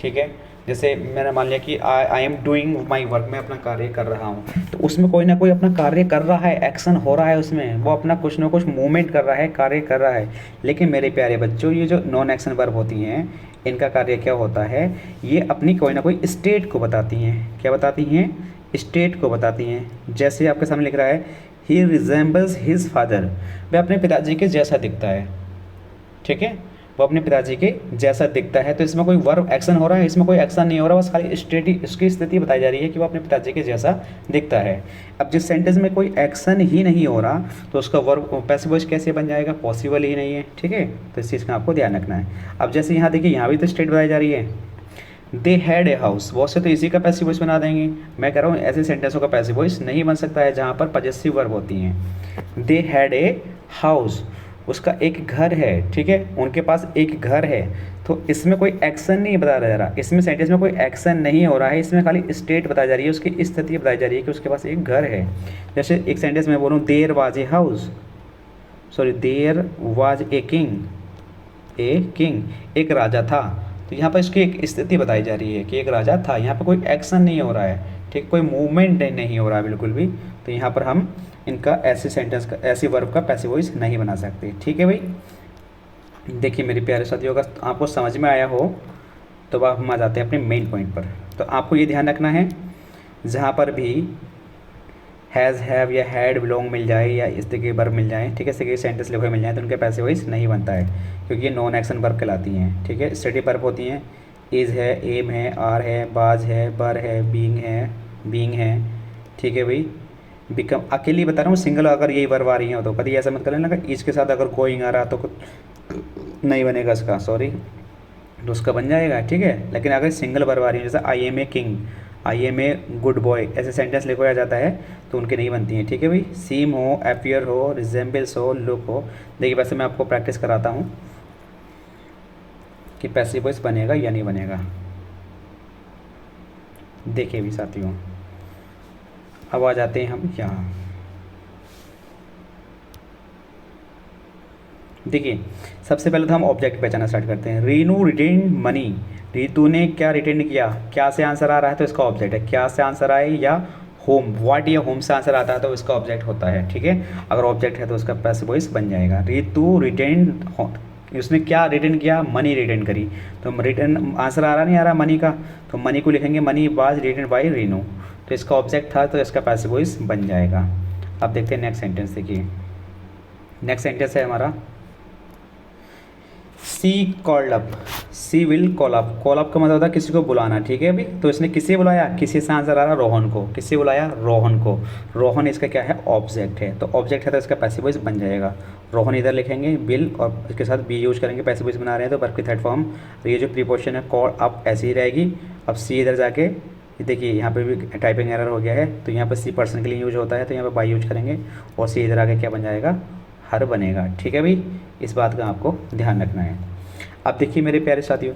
ठीक है, जैसे मैंने मान लिया कि I am doing my work, मैं अपना कार्य कर रहा हूँ, तो उसमें कोई ना कोई अपना कार्य कर रहा है, एक्शन हो रहा है उसमें, वो अपना कुछ ना कुछ मूवमेंट कर रहा है, कार्य कर रहा है। लेकिन मेरे प्यारे बच्चों ये जो नॉन एक्शन वर्ब होती हैं इनका कार्य क्या होता है, ये अपनी कोई ना कोई स्टेट को बताती हैं। क्या बताती हैं, स्टेट को बताती हैं। जैसे आपके सामने लिख रहा है ही रिजेंबल्स हिज फादर, वह अपने पिताजी के जैसा दिखता है, ठीक है, वो अपने पिताजी के जैसा दिखता है। तो इसमें कोई वर्ब एक्शन हो रहा है, इसमें कोई एक्शन नहीं हो रहा, बस खाली स्टेट ही उसकी स्थिति बताई जा रही है कि वो अपने पिताजी के जैसा दिखता है। अब जिस सेंटेंस में कोई एक्शन ही नहीं हो रहा तो उसका वर्ब पैसिव वॉइस कैसे बन जाएगा, पॉसिबल ही नहीं है, ठीक है। तो इस चीज़ का आपको ध्यान रखना है। अब जैसे यहाँ देखिए, यहाँ भी तो स्टेट बताई जा रही है, दे हैड ए हाउस, बहुत से तो इसी का पैसिव वॉइस बना देंगे। मैं कह रहा हूँ ऐसे सेंटेंसों का पैसिव वॉइस नहीं बन सकता है जहाँ पर पजेसिव वर्ब होती हैं। दे हैड ए हाउस, उसका एक घर है, ठीक है, उनके पास एक घर है। तो इसमें कोई एक्शन नहीं बताया जा रहा, इसमें सेंटेंस में कोई एक्शन नहीं हो रहा है, इसमें खाली स्टेट बताई जा रही है, उसकी स्थिति बताई जा रही है कि उसके पास एक घर है। जैसे एक सेंटेंस में बोलूँ there was a house, sorry there was a king, एक राजा था। तो यहाँ पर इसकी एक स्थिति बताई जा रही है कि एक राजा था, यहाँ पर कोई एक्शन नहीं हो रहा है, ठीक, कोई मूवमेंट नहीं हो रहा है बिल्कुल भी। तो यहाँ पर हम इनका ऐसे सेंटेंस का, ऐसी वर्ब का पैसिव वॉइस नहीं बना सकते, ठीक है भाई। देखिए मेरे प्यारे साथियों, अगर आपको समझ में आया हो तो अब हम आ जाते हैं अपने मेन पॉइंट पर। तो आपको ये ध्यान रखना है, जहाँ पर भी हैज़, हैव या हैड, बिलोंग मिल जाए या इस तरह के वर्ब मिल जाए, ठीक है, इस तरह के सेंटेंस लिखे मिल जाए, तो उनके पैसिव वॉइस नहीं बनता है, क्योंकि ये नॉन एक्शन वर्ब कहलाती हैं, ठीक है। स्टेटिव वर्ब होती हैं, इज़ है, एम है, आर है, बाज है, बर है, बीइंग है, ठीक है भाई। बिकम अकेली बता रहा हूँ, सिंगल अगर यही वर्ब आ रही है तो कभी ऐसा मत कर लेना इसके साथ अगर गोइंग आ रहा तो कुछ नहीं बनेगा इसका, सॉरी, तो उसका बन जाएगा, ठीक है। लेकिन अगर सिंगल वर्ब आ रही है, जैसे I am a king, I am a good boy, ऐसे सेंटेंस लिखवाया जाता है तो उनके नहीं बनती हैं, ठीक है भाई। सीम हो, अपीयर हो, रिजेंबल्स हो, लुक हो। देखिए वैसे मैं आपको प्रैक्टिस कराता हूँ कि पैसिव वॉइस बनेगा या नहीं बनेगा। देखिए भी साथियों, अब आ जाते हैं हम यहाँ। देखिए सबसे पहले तो हम ऑब्जेक्ट पहचानना स्टार्ट करते हैं। रीनू रिटेन मनी, रितु ने क्या रिटेन किया, क्या से आंसर आ रहा है तो इसका ऑब्जेक्ट है, क्या से आंसर आए या होम, व्हाट या होम से आंसर आता है तो इसका ऑब्जेक्ट होता है, ठीक है। अगर ऑब्जेक्ट है तो उसका पैसिव वॉइस बन जाएगा। रितु रिटेन, उसने क्या रिटर्न किया, मनी रिटर्न करी, तो रिटर्न आंसर आ रहा नहीं आ रहा मनी का, तो मनी को लिखेंगे money was return by Rinu, तो इसका ऑब्जेक्ट था तो इसका पैसिव वॉइस बन जाएगा। अब देखते हैं नेक्स्ट सेंटेंस। देखिए नेक्स्ट सेंटेंस है हमारा she called up, she will call up. Call up का मतलब होता है किसी को बुलाना, ठीक है अभी। तो इसने किसे बुलाया, किसी से आंसर आ रहा रोहन को। किसे बुलाया, रोहन को। रोहन इसका क्या है, ऑब्जेक्ट है। तो ऑब्जेक्ट है तो इसका पैसिव वॉइस बन जाएगा। रोहन इधर लिखेंगे विल और इसके साथ बी यूज करेंगे, पैसिव वॉइस बना रहे हैं तो वर्ब की थर्ड फॉर्म। ये जो प्रीपोजिशन है कॉल अप ऐसी ही रहेगी। अब सी इधर जाके देखिए यहाँ पे भी टाइपिंग एरर हो गया है, तो यहाँ पर सी पर्सन के लिए यूज होता है, तो यहाँ पे बाई यूज करेंगे और सी इधर आके क्या बन जाएगा, हर बनेगा, ठीक है भाई। इस बात का आपको ध्यान रखना है। अब देखिए मेरे प्यारे साथियों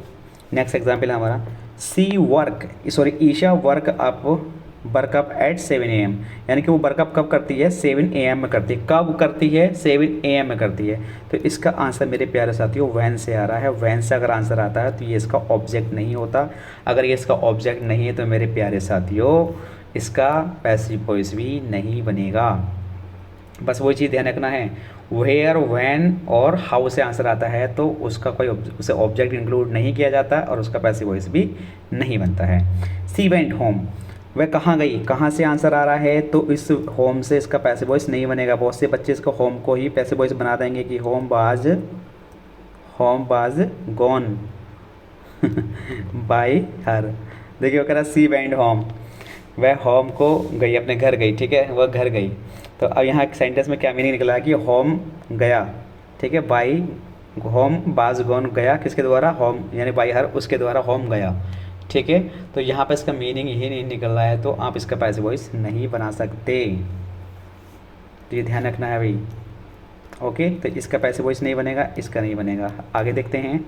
नेक्स्ट एग्जाम्पल है हमारा she work, sorry Isha work up at 7 AM, यानी कि वो वर्कअप कब करती है, 7 AM में करती है। कब करती है, 7 AM में करती है। तो इसका आंसर मेरे प्यारे साथियों वैन से आ रहा है। वैन से अगर आंसर आता है तो ये इसका ऑब्जेक्ट नहीं होता। अगर ये इसका ऑब्जेक्ट नहीं है तो मेरे प्यारे साथियों इसका पैसिव वॉइस भी नहीं बनेगा। बस वही चीज़ ध्यान रखना है, वेयर, व्हेन और हाउ से आंसर आता है तो उसका कोई उसे ऑब्जेक्ट इंक्लूड नहीं किया जाता और उसका पैसिव वॉइस भी नहीं बनता है। सी वेंट होम, वह कहाँ गई, कहाँ से आंसर आ रहा है तो इस होम से इसका पैसिव वॉइस नहीं बनेगा। बहुत से बच्चे इसको होम को ही पैसिव वॉइस बना देंगे कि होम बाज गॉन बाय हर। देखिए वो कह रहा सी वेंट होम, वह होम को गई, अपने घर गई, ठीक है, वह घर गई। तो अब यहाँ सेंटेंस में क्या मीनिंग निकला कि होम गया, ठीक है, बाई होम बाज गॉन गया, किसके द्वारा, होम यानी बाई हर, उसके द्वारा होम गया, ठीक है। तो यहाँ पे इसका मीनिंग यही नहीं निकल रहा है तो आप इसका पैसिव वॉइस नहीं बना सकते, तो ये ध्यान रखना है भाई। ओके, तो इसका पैसिव वॉइस नहीं बनेगा, इसका नहीं बनेगा। आगे देखते हैं।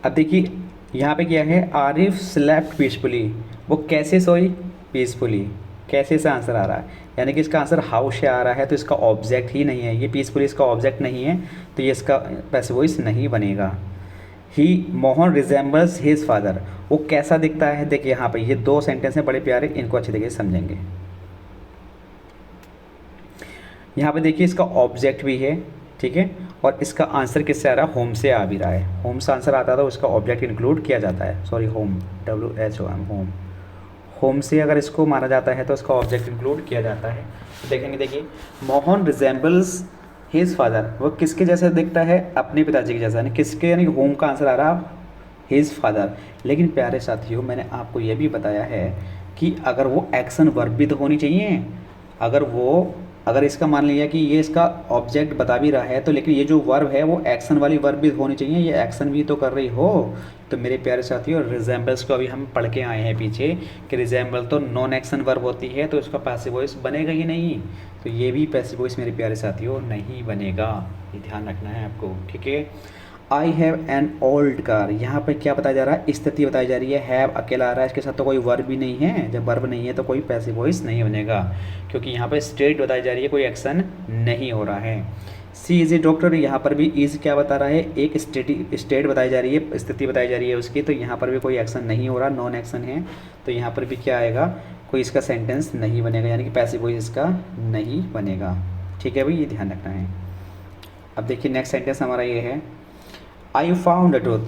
अब देखिए यहाँ पे क्या है, आरिफ स्लेप्ट पीसफुली, वो कैसे सोई, पीसफुली, कैसे से आंसर आ रहा है, यानी कि इसका आंसर हाउ से आ रहा है तो इसका ऑब्जेक्ट ही नहीं है, ये पीसफुली इसका ऑब्जेक्ट नहीं है तो ये इसका पैसिव वॉइस नहीं बनेगा। ही मोहन रिजेंबल्स हिज फादर, वो कैसा दिखता है। देखिए यहाँ पे ये दो सेंटेंस हैं बड़े प्यारे, इनको अच्छी तरीके से समझेंगे। यहाँ पे देखिए इसका ऑब्जेक्ट भी है, ठीक है, और इसका आंसर किससे आ रहा है, होम से आ भी रहा है। होम से आंसर आता है तो उसका ऑब्जेक्ट इंक्लूड किया जाता है, sorry home, WHOM, home. Home से अगर इसको माना जाता है तो उसका ऑब्जेक्ट इंक्लूड किया जाता है। तो देखेंगे, देखिए मोहन रिजेंबल्स हिज फादर, वो किसके जैसा दिखता है, अपने पिताजी के जैसा, यानी किसके, यानी होम का आंसर आ रहा हिज फादर। लेकिन प्यारे साथियों मैंने आपको ये भी बताया है कि अगर वो एक्शन वर्ब भी तो होनी चाहिए। अगर इसका मान लिया कि ये इसका ऑब्जेक्ट बता भी रहा है तो लेकिन ये जो वर्ब है वो एक्शन वाली वर्ब भी होनी चाहिए, ये एक्शन भी तो कर रही हो। तो मेरे प्यारे साथियों रिजेंबल्स को अभी हम पढ़ के आए हैं पीछे कि रिजेंबल तो नॉन एक्शन वर्ब होती है तो इसका पैसिव वॉइस बनेगा ही नहीं, तो ये भी पैसिव वॉइस मेरे प्यारे साथियों नहीं बनेगा, ये ध्यान रखना है आपको, ठीक है। I have an old car, यहाँ पे क्या बताया जा रहा है, स्थिति बताई जा रही है। हैव अकेला आ रहा है, इसके साथ तो कोई वर्ब भी नहीं है। जब वर्ब नहीं है तो कोई पैसिव वॉइस नहीं बनेगा क्योंकि यहाँ पे स्टेट बताई जा रही है, कोई एक्शन नहीं हो रहा है। सी इज़ ए डॉक्टर, यहाँ पर भी इज़ क्या बता रहा है, एक स्टेट बताई जा रही है, स्थिति बताई जा रही है उसकी, तो यहाँ पर भी कोई एक्शन नहीं हो रहा, नॉन एक्शन है, तो यहाँ पर भी क्या आएगा, कोई इसका सेंटेंस नहीं बनेगा, यानी कि पैसिव वॉइस इसका नहीं बनेगा, ठीक है भाई, ये ध्यान रखना है। अब देखिए नेक्स्ट सेंटेंस हमारा ये है, आई फाउंड द ट्रूथ,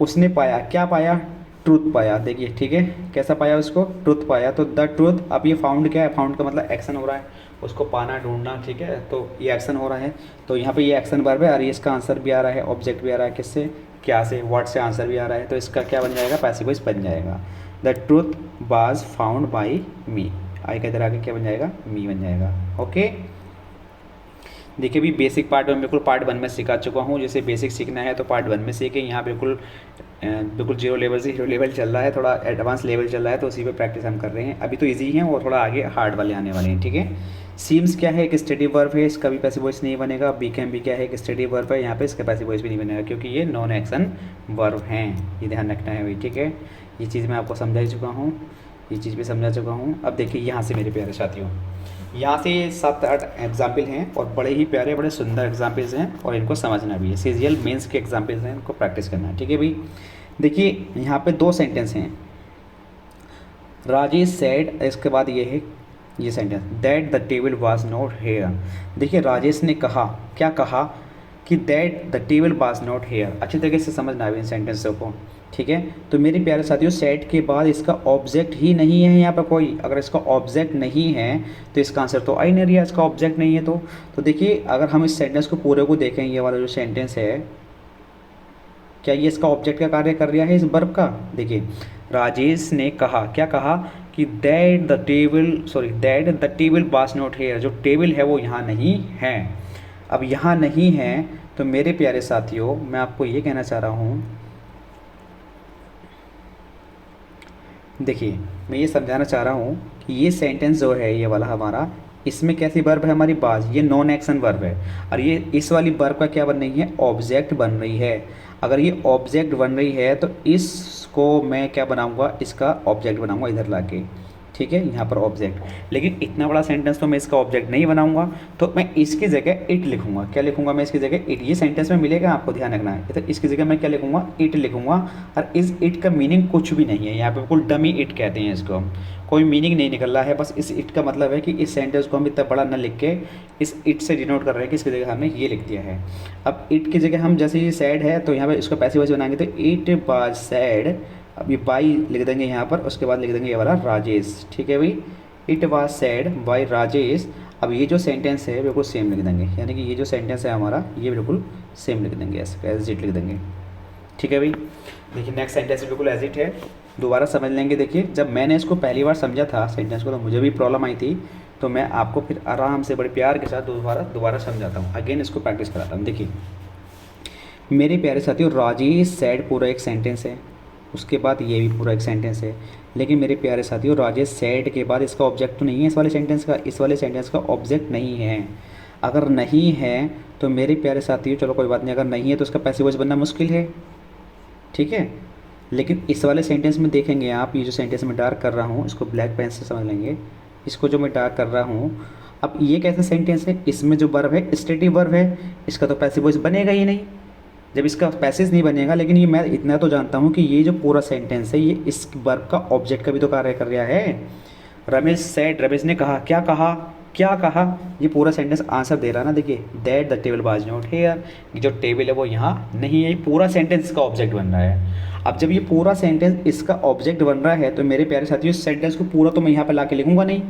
उसने पाया, क्या पाया, ट्रूथ पाया। देखिए ठीक है, कैसा पाया उसको, ट्रूथ पाया, तो द ट्रूथ। अब ये फाउंड क्या है, फाउंड का मतलब एक्शन हो रहा है, उसको पाना, ढूंढना, ठीक है, तो ये एक्शन हो रहा है, तो यहाँ पे ये एक्शन वर्ब है और ये इसका आंसर भी आ रहा है, ऑब्जेक्ट भी आ रहा है, किससे, क्या से, व्हाट से आंसर भी आ रहा है, तो इसका क्या बन जाएगा, पैसिव वॉइस बन जाएगा। The truth was found by me, I का इधर आके क्या बन जाएगा, मी बन जाएगा, ओके। देखिए भी बेसिक पार्ट में बिल्कुल पार्ट 1 में सिखा चुका हूँ, जैसे बेसिक सीखना है तो पार्ट 1 में सीखें। यहाँ बिल्कुल जीरो लेवल से हीरो लेवल चल रहा है, थोड़ा एडवांस लेवल चल रहा है, तो उसी पे प्रैक्टिस हम कर रहे हैं। अभी तो इजी हैं और थोड़ा आगे हार्ड वाले आने वाले हैं, ठीक है। सीम्स क्या है, एक स्टेटिव वर्ब है, इसका भी पैसिव वॉइस नहीं बनेगा। बीकैम भी क्या है, एक स्टेटिव वर्ब है, यहाँ पे इसका पैसिव वॉइस भी नहीं बनेगा क्योंकि ये नॉन एक्शन वर्ब हैं, ये ध्यान रखना है भाई, ठीक है। ये चीज़ मैं आपको समझा चुका हूँ, ये चीज़ भी समझा चुका हूँ। अब देखिए यहाँ से मेरे प्यारे साथियों, यहाँ से 7-8 एग्जाम्पल हैं और बड़े ही प्यारे, बड़े सुंदर एग्जाम्पल्स हैं और इनको समझना भी है। सीजीएल मेंस के एग्जाम्पल्स हैं, इनको प्रैक्टिस करना है, ठीक है भाई। देखिए यहाँ पे 2 सेंटेंस हैं, राजेश सेड, इसके बाद ये है sentence, that the table was not here. देखिए राजेश ने कहा, क्या कहा, कि that the table was not here. अच्छी तरीके से समझना है इन सेंटेंसों को, ठीक है। तो मेरे प्यारे साथियों, सेट के बाद इसका ऑब्जेक्ट ही नहीं है यहाँ पर कोई। अगर इसका ऑब्जेक्ट नहीं है तो इसका आंसर तो आ ही नहीं रहा, इसका ऑब्जेक्ट नहीं है तो देखिए, अगर हम इस सेंटेंस को पूरे को देखें, ये वाला जो सेंटेंस है, क्या ये इसका ऑब्जेक्ट का कार्य कर रहा है इस वर्ब का? देखिए, राजेश ने कहा, क्या कहा कि that the table was not here. जो टेबल है वो यहाँ नहीं है। अब यहाँ नहीं है तो मेरे प्यारे साथियों, मैं आपको ये कहना चाह रहा हूँ, देखिए मैं ये समझाना चाह रहा हूँ कि ये सेंटेंस जो है ये वाला हमारा, इसमें कैसी वर्ब है हमारी? बाज। ये नॉन एक्शन वर्ब है और ये इस वाली वर्ब का क्या बन रही है? ऑब्जेक्ट बन रही है। अगर ये ऑब्जेक्ट बन रही है तो इसको मैं क्या बनाऊंगा? इसका ऑब्जेक्ट बनाऊंगा इधर लाके, ठीक है, यहाँ पर ऑब्जेक्ट। लेकिन इतना बड़ा सेंटेंस तो मैं इसका ऑब्जेक्ट नहीं बनाऊंगा, तो मैं इसकी जगह इट लिखूंगा। क्या लिखूंगा मैं इसकी जगह? इट। ये सेंटेंस में मिलेगा, आपको ध्यान रखना है। तो इसकी जगह मैं क्या लिखूंगा? इट लिखूंगा। और इस इट का मीनिंग कुछ भी नहीं है, यहाँ पे बिल्कुल डमी इट कहते हैं इसको। कोई मीनिंग नहीं निकल रहा है, बस इस इट का मतलब है कि इस सेंटेंस को हम इतना बड़ा न लिख के इस इट से डिनोट कर रहे हैं कि इसकी जगह हमने ये लिख दिया है। अब इट की जगह हम, जैसे ये सैड है तो यहाँ पे इसको पैसिव वॉइस बनाएंगे, तो इट वाज सैड। अब ये बाई लिख देंगे यहाँ पर, उसके बाद लिख देंगे ये वाला राजेश, ठीक है भाई। It was said by Rajesh. अब ये जो सेंटेंस है बिल्कुल सेम लिख देंगे, यानी कि ये जो सेंटेंस है हमारा ये बिल्कुल सेम लिख देंगे, ऐसे एज इट लिख देंगे, ठीक है भाई। देखिए नेक्स्ट सेंटेंस बिल्कुल एज इट है, दोबारा समझ लेंगे। देखिए, जब मैंने इसको पहली बार समझा था सेंटेंस को तो मुझे भी प्रॉब्लम आई थी, तो मैं आपको फिर आराम से बड़े प्यार के साथ दोबारा समझाता हूँ, अगेन इसको प्रैक्टिस कराता हूँ। देखिए मेरे प्यारे साथियों, राजेश सैड पूरा एक सेंटेंस है, उसके बाद ये भी पूरा एक सेंटेंस है। लेकिन मेरे प्यारे साथियों, राजेश सैड के बाद इसका ऑब्जेक्ट तो नहीं है इस वाले सेंटेंस का, इस वाले सेंटेंस का ऑब्जेक्ट नहीं है। अगर नहीं है तो मेरे प्यारे साथियों, चलो कोई बात नहीं, अगर नहीं है तो उसका पैसिव वॉइस बनना मुश्किल है, ठीक है। लेकिन इस वाले सेंटेंस में देखेंगे आप, ये जो सेंटेंस मैं डार्क कर रहा हूँ इसको ब्लैक पेन से समझ लेंगे, इसको जो मैं डार्क कर रहा हूँ। अब ये कैसा सेंटेंस है? इसमें जो वर्ब है स्टेटिव वर्ब है, इसका तो पैसिव वॉइस बनेगा ही नहीं जब इसका पैसेज नहीं बनेगा। लेकिन ये मैं इतना तो जानता हूँ कि ये जो पूरा सेंटेंस है ये इस वर्ब का ऑब्जेक्ट का भी तो कार्य कर रहा है। रमेश सैड, रमेश ने कहा, क्या कहा? क्या कहा? ये पूरा सेंटेंस आंसर दे रहा है ना। देखिए, that the table was not here, जो टेबल है वो यहाँ नहीं है, ये पूरा सेंटेंस इसका ऑब्जेक्ट बन रहा है। अब जब ये पूरा सेंटेंस इसका ऑब्जेक्ट बन रहा है तो मेरे प्यारे साथियों, इस सेंटेंस को पूरा तो मैं यहाँ पर ला के लिखूंगा नहीं।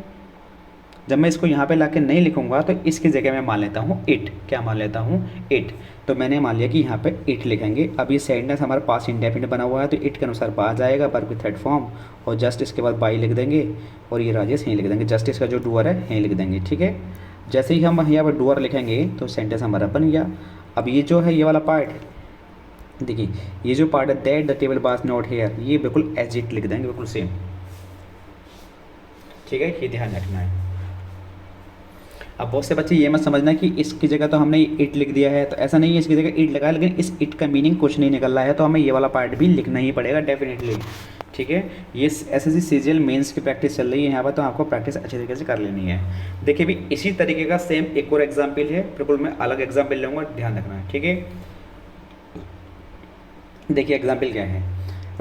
जब मैं इसको यहाँ पे लाके नहीं लिखूंगा तो इसकी जगह मैं मान लेता हूँ इट। क्या मान लेता हूँ? इट। तो मैंने मान लिया कि यहाँ पे इट लिखेंगे। अब ये सेंटेंस हमारे पास इंडेफिनिट बना हुआ है तो इट के अनुसार बा जाएगा, वर्ब की थर्ड फॉर्म, और जस्ट इसके बाद बाई लिख देंगे और ये राजेश यहीं लिख देंगे। जस्ट इसका जो डूअर है यहीं लिख देंगे, ठीक है। जैसे ही हम यहाँ पर डूअर लिखेंगे तो सेंटेंस हमारा बन गया। अब ये जो है ये वाला पार्ट, देखिए ये जो पार्ट है that the table was not here, ये बिल्कुल एज इट लिख देंगे, बिल्कुल सेम, ठीक है। ये ध्यान रखना है। अब बहुत से बच्चे ये मत समझना कि इसकी जगह तो हमने इट लिख दिया है, तो ऐसा नहीं है, इसकी जगह इट लगा है, लेकिन इस इट का मीनिंग कुछ नहीं निकल रहा है, तो हमें ये वाला पार्ट भी लिखना ही पड़ेगा डेफिनेटली, ठीक है। ये एसएससी सीजीएल मेंस की प्रैक्टिस चल रही है यहाँ पर, तो आपको प्रैक्टिस अच्छे तरीके से कर लेनी है। देखिए भी इसी तरीके का सेम एक और एग्जाम्पल है, बिल्कुल मैं अलग एग्जाम्पल लूँगा, ध्यान रखना है, ठीक है। देखिए एग्जाम्पल क्या है,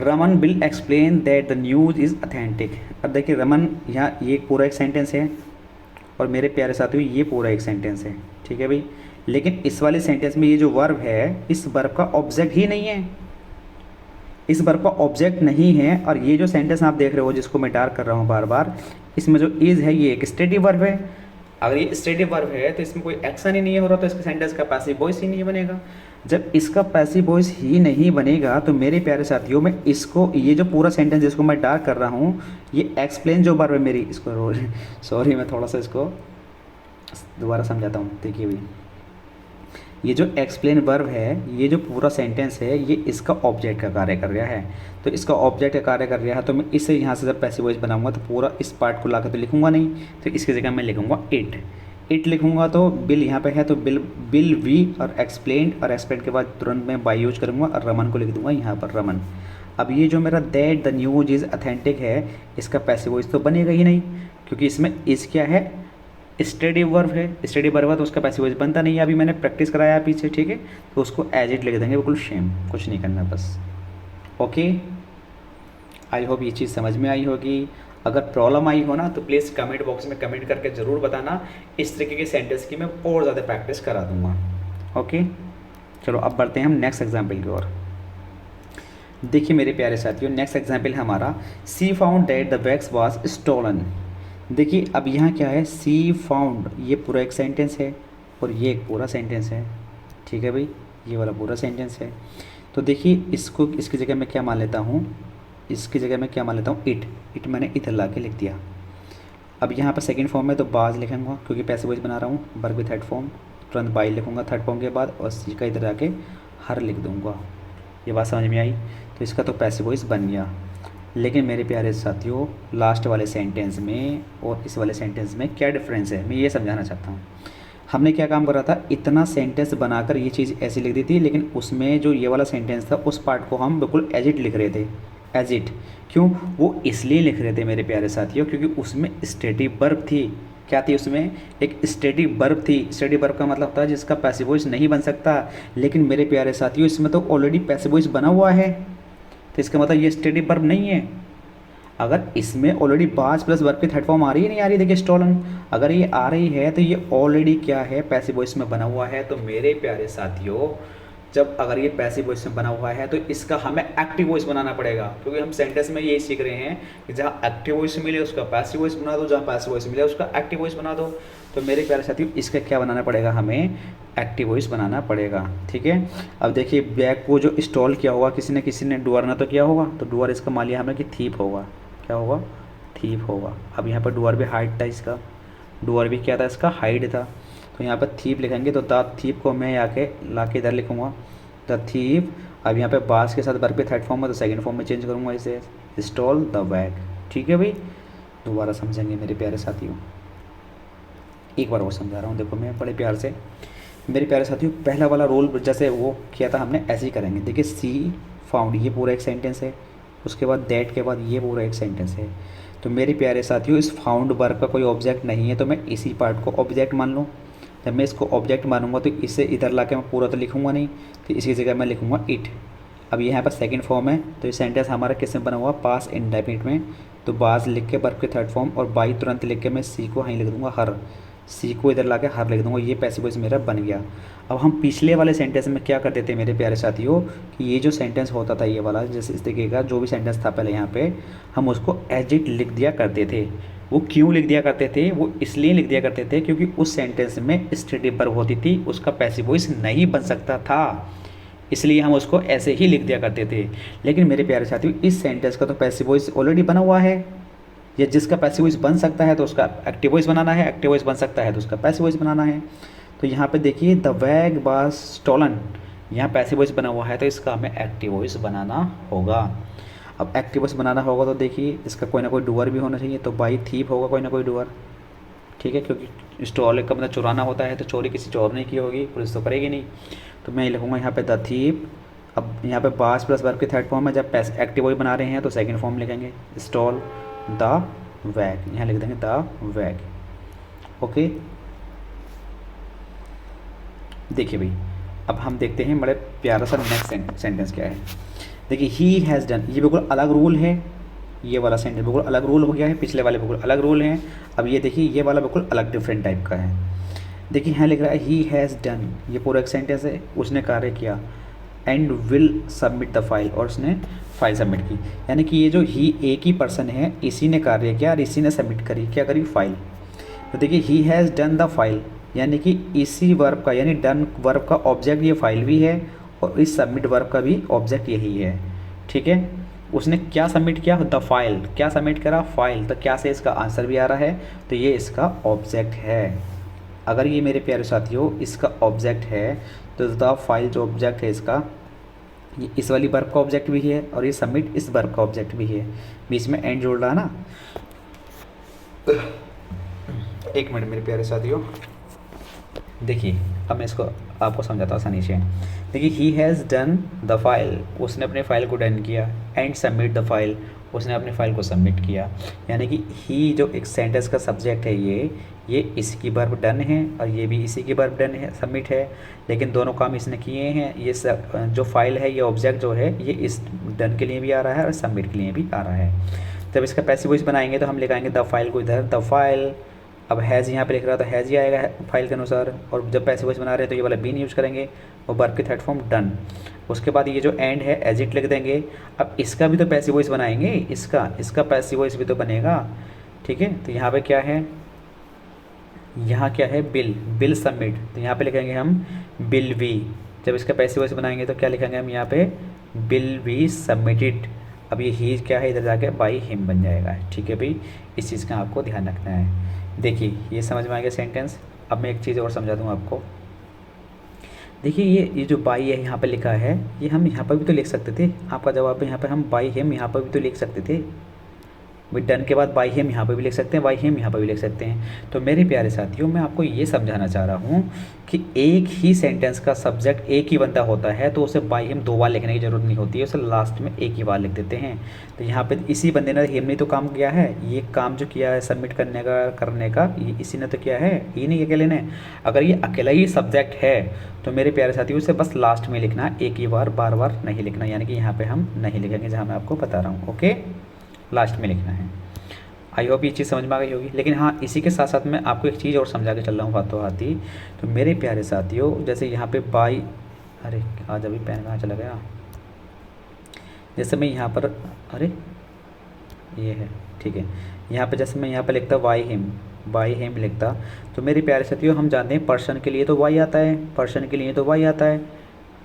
Raman will explain that the news is authentic. अब देखिए रमन, यहाँ ये पूरा एक सेंटेंस है और मेरे प्यारे साथियों ये पूरा एक सेंटेंस है, ठीक है भाई। लेकिन इस वाले सेंटेंस में ये जो वर्ब है, इस वर्ब का ऑब्जेक्ट ही नहीं है, इस वर्ब का ऑब्जेक्ट नहीं है। और ये जो सेंटेंस आप देख रहे हो जिसको मैं डार्क कर रहा हूँ बार बार, इसमें जो इज़ है ये एक स्टेटिव वर्ब है। अगर ये स्टेटिव वर्ब है तो इसमें कोई एक्शन ही नहीं हो रहा, तो इसके सेंटेंस का पैसिव वॉइस ही नहीं बनेगा। जब इसका पैसिव वॉइस ही नहीं बनेगा तो मेरे प्यारे साथियों, मैं इसको, ये जो पूरा सेंटेंस जिसको मैं डार्क कर रहा हूँ, ये एक्सप्लेन जो वर्ब है मेरी, इसको सॉरी मैं थोड़ा सा इसको दोबारा समझाता हूँ। देखिए भाई, ये जो एक्सप्लेन वर्ब है, ये जो पूरा सेंटेंस है, ये इसका ऑब्जेक्ट का कार्य कर रहा है। तो इसका ऑब्जेक्ट का कार्य कर रहा है, तो मैं इसे यहाँ से जब पैसिव वॉइस बनाऊंगा तो पूरा इस पार्ट को लाकर तो लिखूंगा नहीं, तो इसकी जगह मैं लिखूंगा इट। इट लिखूंगा तो बिल यहाँ पे है, तो बिल वी और एक्सप्लेन, और एक्सप्लेन के बाद तुरंत मैं बाई यूज करूँगा और रमन को लिख दूंगा यहाँ पर रमन। अब ये जो मेरा that the news is authentic है, इसका पैसिव वॉइस तो बनेगा ही नहीं, क्योंकि इसमें इस क्या है, स्टेटिव वर्ब है। स्टेटिव वर्ब है तो उसका पैसिव वॉइस बनता नहीं है, अभी मैंने प्रैक्टिस कराया पीछे, ठीक है। तो उसको एज इट लिख देंगे, बिल्कुल सेम, कुछ नहीं करना बस। ओके, आई होप ये चीज़ समझ में आई होगी। अगर प्रॉब्लम आई हो ना तो प्लीज़ कमेंट बॉक्स में कमेंट करके ज़रूर बताना, इस तरीके के सेंटेंस की मैं और ज़्यादा प्रैक्टिस करा दूँगा। ओके। चलो अब बढ़ते हैं हम नेक्स्ट एग्जाम्पल की ओर। देखिए मेरे प्यारे साथियों, नेक्स्ट एग्जाम्पल है हमारा she found that the bags was stolen. देखिए अब यहाँ क्या है, सी फाउंड, ये पूरा एक सेंटेंस है और ये एक पूरा सेंटेंस है। ठीक है भाई, ये वाला पूरा सेंटेंस है। तो देखिए इसको, इसकी जगह मैं क्या मान लेता हूँ, इसकी जगह मैं क्या मान लेता हूँ, इट मैंने इधर ला के लिख दिया। अब यहाँ पर सेकंड फॉर्म में तो बाज लिखूँगा क्योंकि पैसिव वॉइस बना रहा हूँ, वर्ब विद थर्ड फॉर्म, तुरंत बाई लिखूँगा थर्ड फॉर्म के बाद और सी का इधर आके हर लिख दूँगा। ये बात समझ में आई? तो इसका तो पैसिव वॉइस बन गया। लेकिन मेरे प्यारे साथियों, लास्ट वाले सेंटेंस में और इस वाले सेंटेंस में क्या डिफरेंस है, मैं ये समझाना चाहता हूँ। हमने क्या काम करा था, इतना सेंटेंस बनाकर ये चीज़ ऐसी लिख दी थी, लेकिन उसमें जो ये वाला सेंटेंस था उस पार्ट को हम बिल्कुल एज इट लिख रहे थे। एज इट क्यों? वो इसलिए लिख रहे थे मेरे प्यारे साथियों क्योंकि उसमें स्टेटिव वर्ब थी। क्या थी उसमें? एक स्टेटिव वर्ब थी। स्टेटिव वर्ब का मतलब होता है जिसका पैसिव वॉइस नहीं बन सकता। लेकिन मेरे प्यारे साथियों, इसमें तो ऑलरेडी पैसिव वॉइस बना हुआ है, तो इसका मतलब ये स्टेटिव वर्ब नहीं है। अगर इसमें ऑलरेडी बाज प्लस वर्ब की थर्ड फॉर्म आ रही है, नहीं आ रही, देखिए स्टोलन, अगर ये आ रही है तो ये ऑलरेडी क्या है, पैसिव वॉइस में बना हुआ है। तो मेरे प्यारे साथियों, जब अगर ये पैसिव वॉइस में बना हुआ है तो इसका हमें एक्टिव वॉइस बनाना पड़ेगा, क्योंकि हम सेंटेंस में यही सीख रहे हैं कि जहाँ एक्टिव वॉइस मिले उसका पैसिव वॉइस बना दो, जहाँ पैसिव वॉइस मिले उसका एक्टिव वॉइस बना दो। तो मेरे प्यारे साथियों, इसका क्या बनाना पड़ेगा, हमें एक्टिव वॉइस बनाना पड़ेगा। ठीक है, अब देखिए बैग को जो इंस्टॉल किया होगा किसी ने डुअर ना तो किया होगा, तो डुअर इसका मान लिया हमने कि थीप होगा। क्या होगा? थीप होगा। अब यहाँ पर डुअर भी हाइड था, इसका डुअर भी क्या था, इसका हाइड था। तो यहाँ पर थीप लिखेंगे तो द थीप को मैं आके ला के इधर लिखूँगा द थीप। अब यहाँ पे बास के साथ वर्ब पे थर्ड फॉर्म में, तो सेकंड फॉर्म में चेंज करूँगा इसे, इंस्टॉल द बैग। ठीक है भाई, दोबारा समझेंगे मेरे प्यारे साथियों, एक बार और समझा रहा हूँ, देखो मैं बड़े प्यार से। मेरे प्यारे साथियों, पहला वाला रोल जैसे वो किया था हमने, ऐसे ही करेंगे। देखिए सी फाउंड, ये पूरा एक सेंटेंस है, उसके बाद दैट के बाद ये पूरा एक सेंटेंस है। तो मेरे प्यारे साथियों, इस फाउंड वर्ब का कोई ऑब्जेक्ट नहीं है, तो मैं इसी पार्ट को ऑब्जेक्ट मान लूँ। जब मैं इसको ऑब्जेक्ट मानूंगा तो इसे इधर ला के मैं पूरा तो लिखूंगा नहीं, तो इसकी जगह मैं लिखूंगा इट। अब यहाँ पर सेकंड फॉर्म है, तो ये सेंटेंस हमारा किस में बना हुआ, पास इंडेफिनिट में। तो बाज लिख के वर्ब के थर्ड फॉर्म और बाई तुरंत लिख के मैं सी को वहीं लिख दूंगा हर, सी को इधर ला के हर लिख दूंगा। ये पैसिव वॉइस मेरा बन गया। अब हम पिछले वाले सेंटेंस में क्या करते थे मेरे प्यारे साथियों, कि ये जो सेंटेंस होता था ये वाला, जैसे इस तरीके का जो भी सेंटेंस था पहले यहाँ पे, हम उसको एज इट लिख दिया करते थे। वो क्यों लिख दिया करते थे? वो इसलिए लिख दिया करते थे क्योंकि उस सेंटेंस में स्टेटिव वर्ब होती थी, उसका पैसिव वॉइस नहीं बन सकता था, इसलिए हम उसको ऐसे ही लिख दिया करते थे। लेकिन मेरे प्यारे साथियों, इस सेंटेंस का तो पैसिव वॉइस ऑलरेडी बना हुआ है, या जिसका पैसिव वॉइस बन सकता है तो उसका एक्टिव वॉइस बनाना है, एक्टिव वॉइस बन सकता है तो उसका पैसिव वॉइस बनाना है। तो यहाँ पे देखिए द बैग वाज स्टोलन, यहाँ पैसिव वॉइस बना हुआ है तो इसका हमें एक्टिव वॉइस बनाना होगा। अब एक्टिव वॉइस बनाना होगा तो देखिए इसका कोई ना कोई डुअर भी होना चाहिए, तो बाई थीप होगा कोई ना कोई डुअर। ठीक है, क्योंकि स्टॉल का मतलब चुराना होता है, तो चोरी किसी चोर ने की होगी, पुलिस तो करेगी नहीं। तो मैं लिखूँगा यहाँ पे द थीप। अब यहाँ पे पास प्लस वर्ब के थर्ड फॉर्म में जब एक्टिव वॉइस बना रहे हैं तो सेकंड फॉर्म लिखेंगे स्टॉल द वैग, यहाँ लिख देंगे द वैग। ओके, देखिए भाई, अब हम देखते हैं बड़े प्यारा सा नेक्स्ट सेंटेंस क्या है। देखिए ही हैज़ डन, ये बिल्कुल अलग रूल है, ये वाला सेंटेंस बिल्कुल अलग रूल हो गया है, पिछले वाले बिल्कुल अलग रूल हैं। अब ये देखिए ये वाला बिल्कुल अलग डिफरेंट टाइप का है। देखिए यहाँ लिख रहा है ही हैज़ डन, ये पूरा एक सेंटेंस है, उसने कार्य किया, and will submit the file, और उसने फाइल सबमिट की। यानी कि ये जो ही एक ही पर्सन है, इसी ने कार्य किया और इसी ने सबमिट करी, क्या करी, फाइल। तो देखिए he has done the file, यानी कि इसी वर्ब का, यानी डन वर्ब का ऑब्जेक्ट ये फाइल भी है और इस सबमिट वर्ब का भी ऑब्जेक्ट यही है। ठीक है, उसने क्या सबमिट किया, द फाइल, क्या सबमिट करा, फाइल। तो क्या से इसका आंसर भी आ रहा है, तो ये इसका ऑब्जेक्ट है। अगर ये मेरे प्यारे साथियों इसका ऑब्जेक्ट है तो द फाइल जो ऑब्जेक्ट है इसका, ये इस वाली वर्ब का ऑब्जेक्ट भी है और ये सबमिट इस वर्ब का ऑब्जेक्ट भी है। बीच में एंड जोड़ रहा है ना। एक मिनट मेरे प्यारे साथियों, देखिए अब मैं इसको आपको समझाता हूँ आसानी से। देखिए he has done the file, उसने अपने फाइल को डन किया, एंड सबमिट द फाइल, उसने अपने फाइल को सबमिट किया। यानी कि ही जो एक सेंटेंस का सब्जेक्ट है ये इसकी वर्ब डन है और ये भी इसी की वर्ब डन है, सबमिट है, लेकिन दोनों काम इसने किए हैं। ये जो फाइल है, ये ऑब्जेक्ट जो है, ये इस डन के लिए भी आ रहा है और सबमिट के लिए भी आ रहा है। जब इसका पैसिव वॉइस बनाएंगे तो हम लिखाएंगे द फाइल को इधर, द फाइल। अब हैज़ यहाँ पे लिख रहा है तो हैज़ ही आएगा फाइल के अनुसार, और जब पैसिव वॉइस बना रहे हैं तो ये वाला बीन यूज़ करेंगे, और वर्ब की थर्ड फॉर्म डन। उसके बाद ये जो एंड है एज इट लिख देंगे। अब इसका भी तो पैसिव वॉइस बनाएंगे, इसका पैसिव वॉइस भी तो बनेगा, ठीक है। तो यहाँ पे क्या है, यहाँ क्या है, बिल सबमिट, तो यहाँ पे लिखेंगे हम बिल वी। जब इसका पैसिव वॉइस बनाएंगे तो क्या लिखेंगे हम यहाँ पे, बिल वी सबमिटेड। अब ये ही क्या है, इधर जाके बाई हिम बन जाएगा, ठीक है भाई। इस चीज़ का आपको ध्यान रखना है। देखिए ये समझ में आ गया सेंटेंस। अब मैं एक चीज़ और समझा दूँ आपको। देखिए ये जो बाई है यहाँ पे लिखा है, ये हम यहाँ पर भी तो लिख सकते थे। आपका जवाब है यहाँ पे हम बाई हिम यहाँ पर भी तो लिख सकते थे। विद डन के बाद बाई हिम यहाँ पर भी लिख सकते हैं, बाई हिम यहाँ पर भी लिख सकते हैं। तो मेरे प्यारे साथियों, मैं आपको ये समझाना चाह रहा हूँ कि एक ही सेंटेंस का सब्जेक्ट एक ही बंदा होता है तो उसे बाई हिम 2 बार लिखने की ज़रूरत नहीं होती है, उसे लास्ट में एक ही बार लिख देते हैं। तो यहाँ पे इसी बंदे ने हिम ने तो काम किया है, ये काम जो किया है सबमिट करने का ये इसी ने तो किया है, ये नहीं अकेले ने। अगर ये अकेला ही सब्जेक्ट है तो मेरे प्यारे साथियों उसे बस लास्ट में लिखना, एक ही बार बार नहीं लिखना, यानी कि यहाँ पर हम नहीं लिखेंगे जहाँ मैं आपको बता रहा हूँ, ओके। लास्ट में लिखना है। आई होप ये चीज़ समझ में आ गई होगी। लेकिन हाँ, इसी के साथ साथ मैं आपको एक चीज़ और समझा के चल रहा हूँ हाथों हाथ ही। तो मेरे प्यारे साथियों, जैसे यहाँ पे बाई, अरे आज अभी पेन कहाँ चला गया, जैसे मैं यहाँ पर, अरे ये है, ठीक है। यहाँ पे जैसे मैं यहाँ पे लिखता बाई हिम लिखता, तो मेरे प्यारे साथियों हम जानते हैं पर्सन के लिए तो वाई आता है, पर्सन के लिए तो वाई आता है,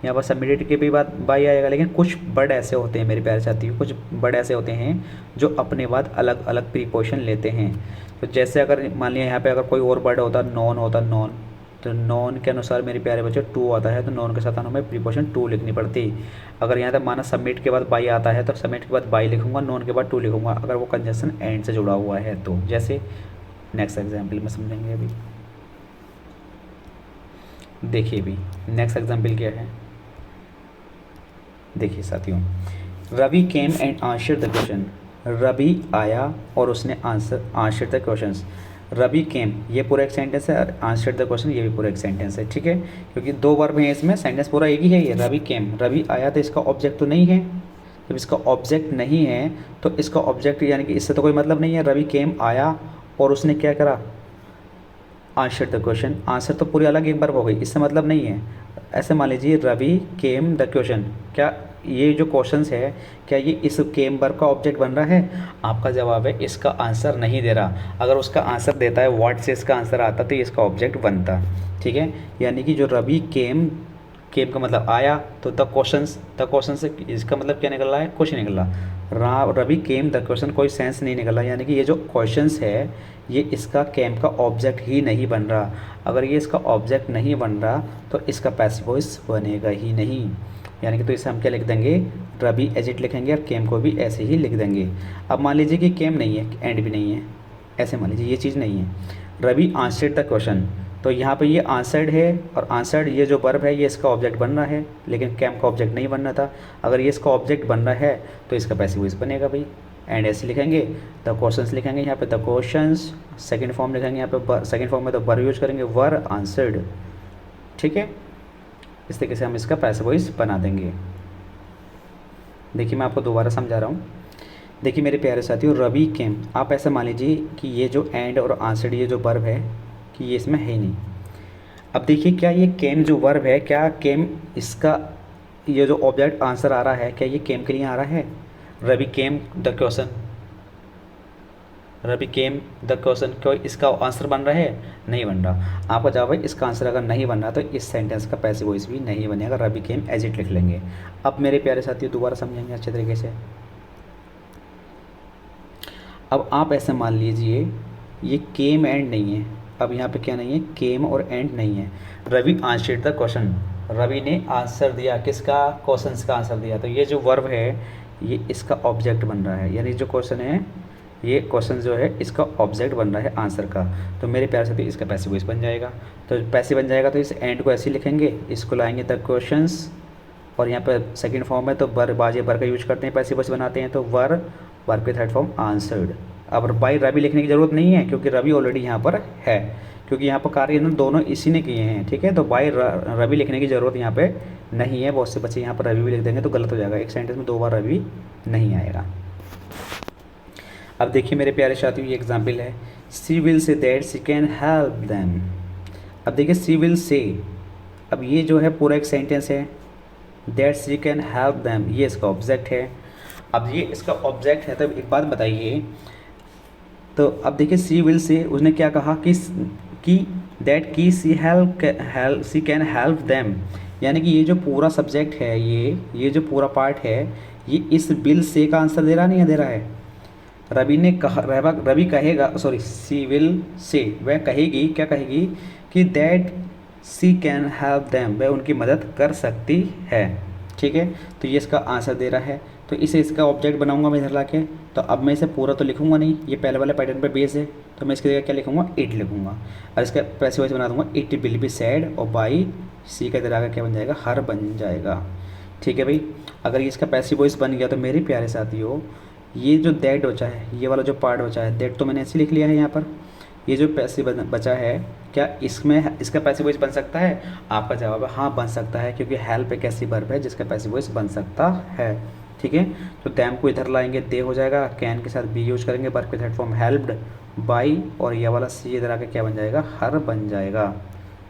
यहाँ पर सबमिटेड के भी बाद बाई आएगा। लेकिन कुछ वर्ड ऐसे होते हैं मेरे प्यारे साथियों, कुछ वर्ड ऐसे होते हैं जो अपने बाद अलग अलग प्रीपोजिशन लेते हैं। तो जैसे अगर मान लिया यहाँ पे अगर कोई और वर्ड होता, नॉन होता, नॉन, तो नॉन के अनुसार मेरे प्यारे बच्चे टू आता है, तो नॉन के साथ हमें प्रीपोजिशन टू लिखनी पड़ती। अगर यहाँ तक माना सबमिट के बाद बाई आता है तो सबमिट के बाद बाई लिखूंगा, नॉन के बाद टू लिखूंगा, अगर वो कंजंक्शन एंड से जुड़ा हुआ है तो। जैसे नेक्स्ट एग्जाम्पल में समझेंगे अभी। देखिए अभी नेक्स्ट एग्जाम्पल क्या है, देखिए साथियों, Ravi came and answer the question. Ravi आया और उसने answer the questions. Ravi came ये पूरा एक सेंटेंस है, और आंसर द क्वेश्चन ये भी पूरा एक सेंटेंस है, ठीक है। क्योंकि 2 वर्ब हैं इसमें, सेंटेंस पूरा एक ही है। ये रवि केम, रवि आया, तो इसका ऑब्जेक्ट तो नहीं है। जब इसका ऑब्जेक्ट नहीं है तो इसका ऑब्जेक्ट यानी कि इससे तो कोई मतलब नहीं है। रवि केम आया और उसने क्या करा, आंसर द क्वेश्चन। आंसर तो पूरी अलग एक वर्ब हो गई, इससे मतलब नहीं है। ऐसे मान लीजिए रवि केम द क्वेश्चन, क्या ये जो क्वेश्चंस है क्या ये इस केम वर्ब का ऑब्जेक्ट बन रहा है? आपका जवाब है इसका आंसर नहीं दे रहा। अगर उसका आंसर देता है व्हाट से इसका आंसर आता तो ये इसका ऑब्जेक्ट बनता, ठीक है। यानी कि जो रवि केम का मतलब आया, तो द क्वेश्चन से इसका मतलब क्या निकल रहा है, कुछ नहीं निकल रहा। रवि केम द क्वेश्चन, कोई सेंस नहीं निकल रहा। यानी कि ये जो क्वेश्चंस है ये इसका केम का ऑब्जेक्ट ही नहीं बन रहा। अगर ये इसका ऑब्जेक्ट नहीं बन रहा तो इसका पैसिव वॉइस बनेगा ही नहीं। यानी कि तो इसे हम क्या लिख देंगे, रवि एज इट लिखेंगे और केम को भी ऐसे ही लिख देंगे। अब मान लीजिए कि केम नहीं है, एंड भी नहीं है, ऐसे मान लीजिए ये चीज़ नहीं है। रवि आंसर्ड द क्वेश्चन, तो यहाँ पे ये आंसर्ड है, और आंसर्ड ये जो वर्ब है ये इसका ऑब्जेक्ट बन रहा है, लेकिन कैम का ऑब्जेक्ट नहीं बन रहा था। अगर ये इसका ऑब्जेक्ट बन रहा है तो इसका पैसिव वॉइस बनेगा भाई। एंड ऐसे लिखेंगे, द क्वेश्चंस लिखेंगे यहाँ पे द क्वेश्चंस, सेकंड फॉर्म लिखेंगे यहाँ पे, सेकंड फॉर्म में तो वर्ब यूज करेंगे, वर आंसर्ड, ठीक है। इस तरीके से हम इसका पैसिव वॉइस बना देंगे। देखिए मैं आपको दोबारा समझा रहा हूँ। देखिए मेरे प्यारे साथियों, रवि केम, आप ऐसा मान लीजिए कि ये जो एंड और आंसर्ड ये जो वर्ब है कि ये इसमें है ही नहीं। अब देखिए क्या ये केम जो वर्ब है, क्या केम इसका ये जो ऑब्जेक्ट आंसर आ रहा है क्या ये केम के लिए आ रहा है? Ravi came the question, Ravi came the question, क्यों इसका आंसर बन रहा है? नहीं बन रहा। आपका जवाब है इसका आंसर अगर नहीं बन रहा तो इस सेंटेंस का पैसिव वॉइस भी नहीं बनेगा, रवि केम एज इट लिख लेंगे। अब मेरे प्यारे साथियों दोबारा समझेंगे अच्छे तरीके से। अब आप ऐसे मान लीजिए ये केम एंड नहीं है, अब यहाँ पे क्या नहीं है, केम और एंड नहीं है। Ravi answered the question, Ravi ने आंसर दिया, किसका? क्वेश्चन का आंसर दिया। तो ये जो वर्ब है ये इसका ऑब्जेक्ट बन रहा है, यानी जो क्वेश्चन है ये क्वेश्चन जो है इसका ऑब्जेक्ट बन रहा है आंसर का। तो मेरे प्यारे साथी इसका पैसिव वॉइस बन जाएगा। तो पैसिव बन जाएगा तो इस एंड को ऐसे लिखेंगे, इसको लाएंगे द क्वेश्चंस, और यहाँ पर सेकंड फॉर्म है तो वर बाजे वर का यूज करते हैं, पैसिव वॉइस बनाते हैं, तो वर्ब के थर्ड फॉर्म आंसर्ड। अब बाई रवि लिखने की ज़रूरत नहीं है क्योंकि रवि ऑलरेडी यहाँ पर है, क्योंकि यहाँ पर कार्य ना दोनों इसी ने किए हैं, ठीक है। तो बाई रवि लिखने की ज़रूरत यहाँ पे नहीं है। बहुत से बच्चे यहाँ पर रवि भी लिख देंगे तो गलत हो जाएगा, एक सेंटेंस में 2 बार रवि नहीं आएगा। अब देखिए मेरे प्यारे साथियों, ये एग्जाम्पल है, she will say that she can help them. अब देखिए सी विल से, अब ये जो है पूरा एक सेंटेंस है, that she can help them, ये इसका ऑब्जेक्ट है। अब ये इसका ऑब्जेक्ट है, तो एक बात बताइए, तो अब देखिए सी विल से उसने क्या कहा कि दैट की सी कैन हेल्प देम, यानी कि ये जो पूरा सब्जेक्ट है, ये जो पूरा पार्ट है, ये इस विल से का आंसर दे रहा नहीं है, दे रहा है। रवि ने कहा, रवि कहेगा, सॉरी सी विल से, वह कहेगी, क्या कहेगी कि that she can help them, वह उनकी मदद कर सकती है। ठीक है, तो ये इसका आंसर दे रहा है, तो इसे इसका ऑब्जेक्ट बनाऊंगा मैं इधर ला के। तो अब मैं इसे पूरा तो लिखूंगा नहीं, ये पहले वाले पैटर्न पे बेस है, तो मैं इसकी जगह क्या लिखूंगा, इट लिखूंगा, और इसका पैसिव वॉइस बना दूंगा इट विल बी सैड, और बाई सी का इधर आकर क्या बन जाएगा, हर बन जाएगा। ठीक है भाई, अगर ये इसका पैसिव वॉइस बन गया तो मेरे प्यारे साथियों, ये जो दैट बचा है, ये वाला जो पार्ट बचा है, दैट तो मैंने ऐसे लिख लिया है यहाँ पर। ये जो पैसिव बचा है, क्या इसमें इसका पैसिव वॉइस बन सकता है? आपका जवाब है हाँ, बन सकता है, क्योंकि हेल्प एक ऐसी वर्ब है जिसका पैसिव वॉइस बन सकता है। ठीक है, तो दैम को इधर लाएंगे, दे हो जाएगा, कैन के साथ बी यूज करेंगे, वर्ब के थर्ड फॉर्म हेल्प्ड बाई, और ये वाला सी इधर आके क्या बन जाएगा, हर बन जाएगा।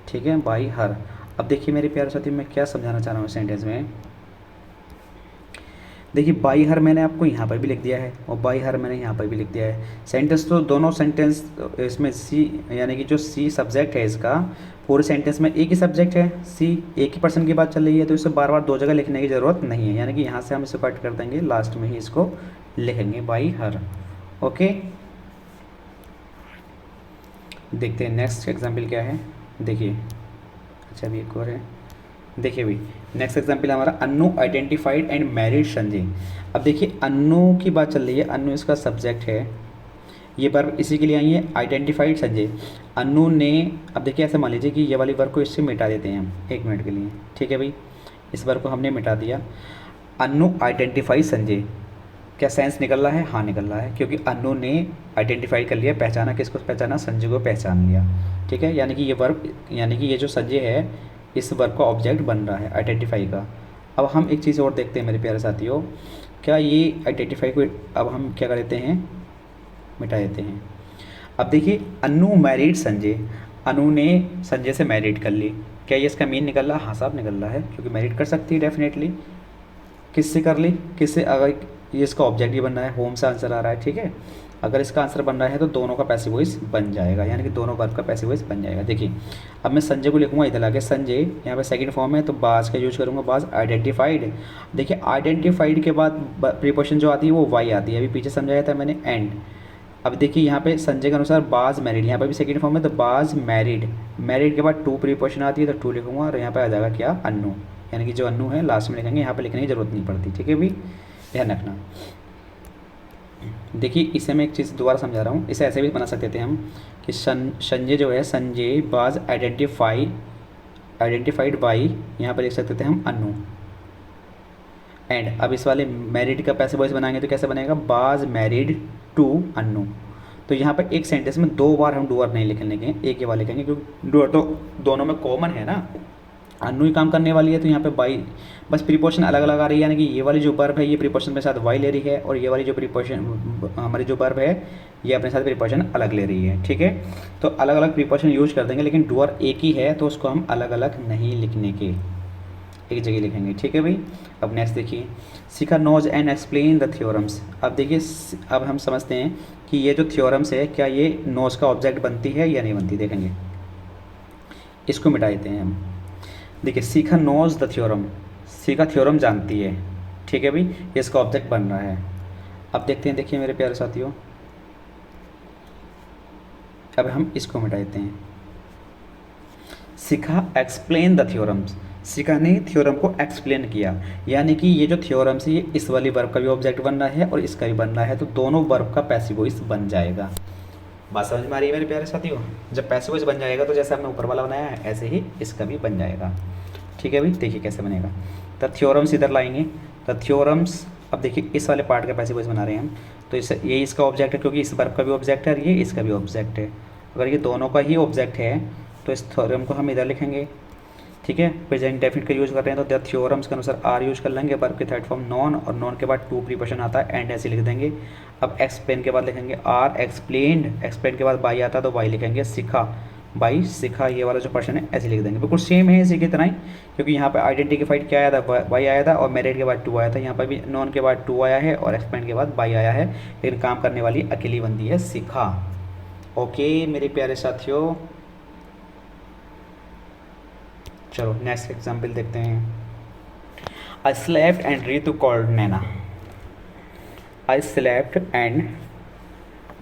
ठीक है, बाई हर। अब देखिए मेरे प्यारे साथी, मैं क्या समझाना चाह रहा हूँ सेंटेंस में। देखिए बाई हर मैंने आपको यहाँ पर भी लिख दिया है, और बाई हर मैंने यहाँ पर भी लिख दिया है। सेंटेंस तो दोनों सेंटेंस इसमें सी, यानी कि जो सी सब्जेक्ट है इसका, पूरे सेंटेंस में एक ही सब्जेक्ट है, सी एक ही पर्सन की बात चल रही है, तो इसे बार बार दो जगह लिखने की ज़रूरत नहीं है, यानी कि यहाँ से हम इसे कट कर देंगे, लास्ट में ही इसको लिखेंगे बाई हर। ओके, देखते हैं नेक्स्ट एग्जाम्पल क्या है। देखिए, अच्छा अभी एक और है, देखिए भाई नेक्स्ट एग्जाम्पल हमारा, Annu identified and married Sanjay. अब देखिए अन्नू की बात चल रही है, अन्नू इसका सब्जेक्ट है, ये वर्ब इसी के लिए आई है, आइडेंटिफाइड संजय। अन्नू ने, अब देखिए ऐसे मान लीजिए कि ये वाली वर्ब को इससे मिटा देते हैं हम 1 मिनट के लिए। ठीक है भाई, इस वर्ब को हमने मिटा दिया। अन्नू आइडेंटिफाई संजय, क्या सेंस निकल रहा है? हाँ निकल रहा है, क्योंकि अन्नू ने आइडेंटिफाई कर लिया, पहचाना, किसको पहचाना, संजय को पहचान लिया। ठीक है, यानी कि ये वर्ब, यानी कि ये जो संजय है, इस वर्ब का ऑब्जेक्ट बन रहा है आइडेंटिफाई का। अब हम एक चीज़ और देखते हैं मेरे प्यारे साथियों, क्या ये आइडेंटिफाई को अब हम क्या कर देते हैं, मिटा देते हैं। अब देखिए अन्नू मैरिड संजय, अनु ने संजय से मैरिड कर ली, क्या ये इसका मीन निकल रहा है? हाँ साहब निकल रहा है, क्योंकि मैरिड कर सकती है डेफिनेटली। किससे कर ली, किससे? अगर ये इसका ऑब्जेक्ट ही बन रहा है, होम से आंसर आ रहा है। ठीक है, अगर इसका आंसर बन रहा है तो दोनों का पैसिव वॉइस बन जाएगा, यानी कि दोनों वर्ब का पैसिव वॉइस बन जाएगा। देखिए अब मैं संजय को लिखूंगा इधर आके, संजय यहाँ पे सेकंड फॉर्म है तो बाज का यूज करूँगा, बाज आइडेंटिफाइड। देखिए आइडेंटिफाइड के बाद प्रीपोजिशन जो आती है वो वाई आती है, अभी पीछे समझाया था मैंने, एंड। अब देखिए यहाँ पे संजय के अनुसार बाज मैरिड, यहाँ पे भी सेकंड फॉर्म है तो बाज मैरिड, मैरिड के बाद टू प्रीपोजिशन आती है तो टू लिखूंगा, और यहाँ पे आ जाएगा क्या, अन्नू, यानी कि जो अन्नू है लास्ट में लिखेंगे, यहाँ पे लिखने की जरूरत नहीं पड़ती। ठीक है भी, ध्यान रखना। देखिए इसे मैं एक चीज़ दोबारा समझा रहा हूँ, इसे ऐसे भी बना सकते थे हम कि संजय जो है, संजय बाज आइडेंटिफाइड बाई, यहाँ पर लिख सकते थे हम अन्नू, एंड अब इस वाले मैरिड का पैसिव वॉइस बनाएंगे तो कैसे बनेगा, बाज मैरिड टू अन्नू। तो यहाँ पर एक सेंटेंस में 2 बार हम डूअर नहीं लिखने के, एक ही बार लिखेंगे, क्योंकि डूअर तो दोनों में कॉमन है ना, अन्नू ही काम करने वाली है, तो यहाँ पे बाई, बस प्रीपोजिशन अलग अलग आ रही है, यानी कि ये वाली जो वर्ब है ये प्रीपोजिशन के साथ वाई ले रही है, और ये वाली जो प्रीपोजिशन हमारी जो वर्ब है ये अपने साथ प्रीपोजिशन अलग ले रही है। ठीक है, तो अलग अलग प्रीपोजिशन यूज कर देंगे, लेकिन डूअर एक ही है तो उसको हम अलग अलग नहीं लिखने के, एक जगह लिखेंगे। ठीक है भाई, अब नेक्स्ट देखिए, Shikha knows and explain the theorems. अब देखिए अब हम समझते हैं कि ये जो थ्योरम्स है, क्या ये नोज का ऑब्जेक्ट बनती है या नहीं बनती, देखेंगे। इसको मिटा देते हैं हम। देखिए Shikha knows the theorem, Shikha theorem जानती है। ठीक है भाई, ये इसका ऑब्जेक्ट बन रहा है। अब देखते हैं, देखिए मेरे प्यारे साथियों, अब हम इसको मिटा देते हैं। शिखा एक्सप्लेन द थ्योरम्स, शिखा ने थ्योरम को एक्सप्लेन किया, यानी कि ये जो थ्योरम्स है ये इस वाली वर्ब का भी ऑब्जेक्ट बन रहा है और इसका भी बन रहा है, तो दोनों वर्ब का पैसिव वॉइस बन जाएगा। बात समझ में आ रही है मेरे प्यारे साथियों? जब पैसिव वॉइस बन जाएगा तो जैसे हमने ऊपर वाला बनाया है ऐसे ही इसका भी बन जाएगा। ठीक है भाई, देखिए कैसे बनेगा। द थ्योरम्स इधर लाएंगे, द थ्योरम्स, अब देखिए इस वाले पार्ट का पैसिव वॉइस बना रहे हैं हम, तो ये इसका ऑब्जेक्ट है, क्योंकि इस वर्ब का भी ऑब्जेक्ट है और ये इसका भी ऑब्जेक्ट है। अगर ये दोनों का ही ऑब्जेक्ट है तो इस थ्योरम को हम इधर लिखेंगे। ठीक है, प्रेजेंट डेफिनेट का यूज़ कर रहे हैं तो द थ्योरम्स के अनुसार आर यूज कर लेंगे, वर्ब के थर्ड फॉर्म नॉन, और नॉन के बाद टू प्रीपोजिशन आता है, एंड ऐसे लिख देंगे। अब एक्सप्लेन के बाद लिखेंगे आर एक्सप्लेन्ड, एक्सप्लेन के बाद बाई आता है तो बाई लिखेंगे सिखा, बाई सिखा, ये वाला जो पर्सन है ऐसे लिख देंगे। बिल्कुल सेम है इसी की तरह ही, क्योंकि यहाँ पे आइडेंटिफाइड क्या आया था, बाई आया था, और मेरिट के बाद टू आया था। यहाँ पर भी नॉन के बाद टू आया है और एक्सप्लेन के बाद बाई आया है, लेकिन काम करने वाली अकेली बंदी है सिखा। ओके मेरे प्यारे साथियों, चलो नेक्स्ट एग्जाम्पल देखते हैं। I slept and Ritu called Naina, I slept and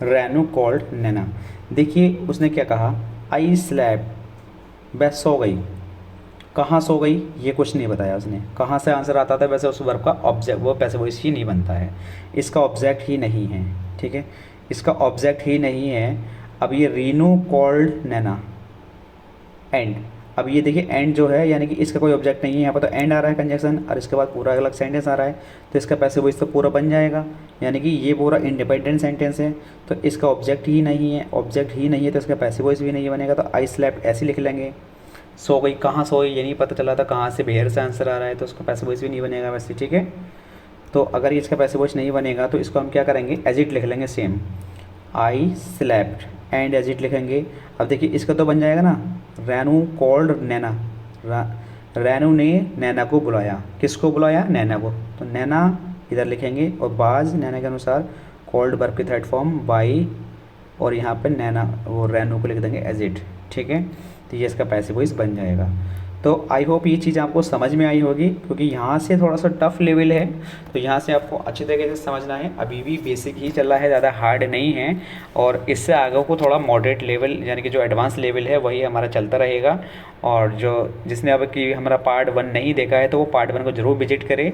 Rainu called Naina. देखिए उसने क्या कहा, आई स्लेप्ट, वह सो गई, कहाँ सो गई ये कुछ नहीं बताया उसने। कहाँ से आंसर आता था, वैसे उस वर्ब का ऑब्जेक्ट वो पैसिव वॉइस ही नहीं बनता है, इसका ऑब्जेक्ट ही नहीं है, ठीक है, इसका ऑब्जेक्ट ही नहीं है। अब ये रीनू कॉल्ड नैना एंड, अब ये देखिए एंड जो है यानी कि इसका कोई ऑब्जेक्ट नहीं है, यहाँ पर तो एंड आ रहा है कंजक्शन और इसके बाद पूरा अलग सेंटेंस आ रहा है, तो इसका पैसिव वॉइस तो पूरा बन जाएगा, यानी कि ये पूरा इंडिपेंडेंट सेंटेंस है, तो इसका ऑब्जेक्ट ही नहीं है, ऑब्जेक्ट ही नहीं है तो इसका पैसिव वॉइस भी नहीं बनेगा। तो आई स्लेप्ट ऐसे लिख लेंगे, सो गई, कहाँ सोई ये नहीं पता चला था, कहाँ से बेहर से आंसर आ रहा है, तो उसका पैसिव वॉइस भी नहीं बनेगा वैसे, ठीक है। तो अगर इसका पैसिव वॉइस नहीं बनेगा तो इसको हम क्या करेंगे, एज इट लिख लेंगे same, I slept and as it लिखेंगे। अब देखिए इसका तो बन जाएगा ना, रैनू कॉल्ड नैना, रैनू ने नैना को बुलाया, किसको बुलाया, नैना को, तो नैना इधर लिखेंगे और बाज नैना के अनुसार, कॉल्ड वर्ब की थर्ड फॉर्म बाई, और यहाँ पे नैना वो रैनू को लिख देंगे एज इट, ठीक है। तो ये इसका पैसिव वॉइस बन जाएगा। तो आई होप ये चीज़ आपको समझ में आई होगी, क्योंकि यहाँ से थोड़ा सा टफ लेवल है, तो यहाँ से आपको अच्छी तरीके से समझना है। अभी भी बेसिक ही चल रहा है, ज़्यादा हार्ड नहीं है, और इससे आगे को थोड़ा मॉडरेट लेवल यानी कि जो एडवांस लेवल है वही हमारा चलता रहेगा। और जो जिसने अब कि हमारा पार्ट 1 नहीं देखा है तो वो पार्ट 1 को ज़रूर विजिट करें,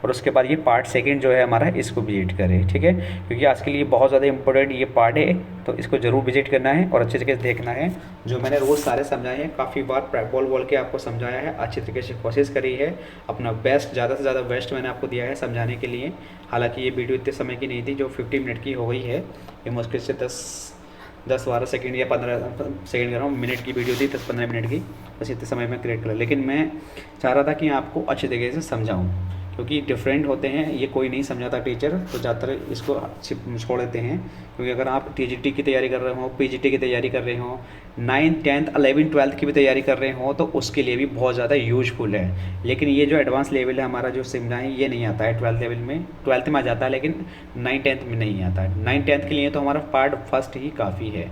और उसके बाद ये पार्ट 2 जो है हमारा इसको विजिट करें, ठीक है, क्योंकि आज के लिए बहुत ज़्यादा इंपॉर्टेंट ये पार्ट है, तो इसको ज़रूर विजिट करना है और अच्छे तरीके से देखना है। जो मैंने रोज़ सारे समझाए हैं, काफ़ी बार बोल के आपको समझाया है, अच्छी तरीके से कोशिश करी है, अपना बेस्ट ज़्यादा से ज़्यादा बेस्ट मैंने आपको दिया है समझाने के लिए। हालांकि ये वीडियो इतने समय की नहीं थी, जो 50 मिनट की हो गई है, ये मुश्किल से 10-12 सेकंड या 15 सेकंड कर रहा हूँ, मिनट की वीडियो थी, 10-15 मिनट की, बस इतने समय में क्रिएट करा। लेकिन मैं चाह रहा था कि आपको अच्छे तरीके से समझाऊँ, क्योंकि डिफरेंट होते हैं, ये कोई नहीं समझाता टीचर, तो ज़्यादातर इसको छोड़ देते हैं। क्योंकि अगर आप टीजीटी की तैयारी कर रहे हो, पीजीटी की तैयारी कर रहे हो, 9th 10th 11th 12th की भी तैयारी कर रहे हो, तो उसके लिए भी बहुत ज़्यादा यूजफुल है। लेकिन ये जो एडवांस लेवल है हमारा जो सिमला है, ये नहीं आता है 12th लेवल में, 12th में आ जाता है लेकिन 9th 10th में नहीं आता है। 9th 10th के लिए तो हमारा पार्ट फर्स्ट ही काफ़ी है,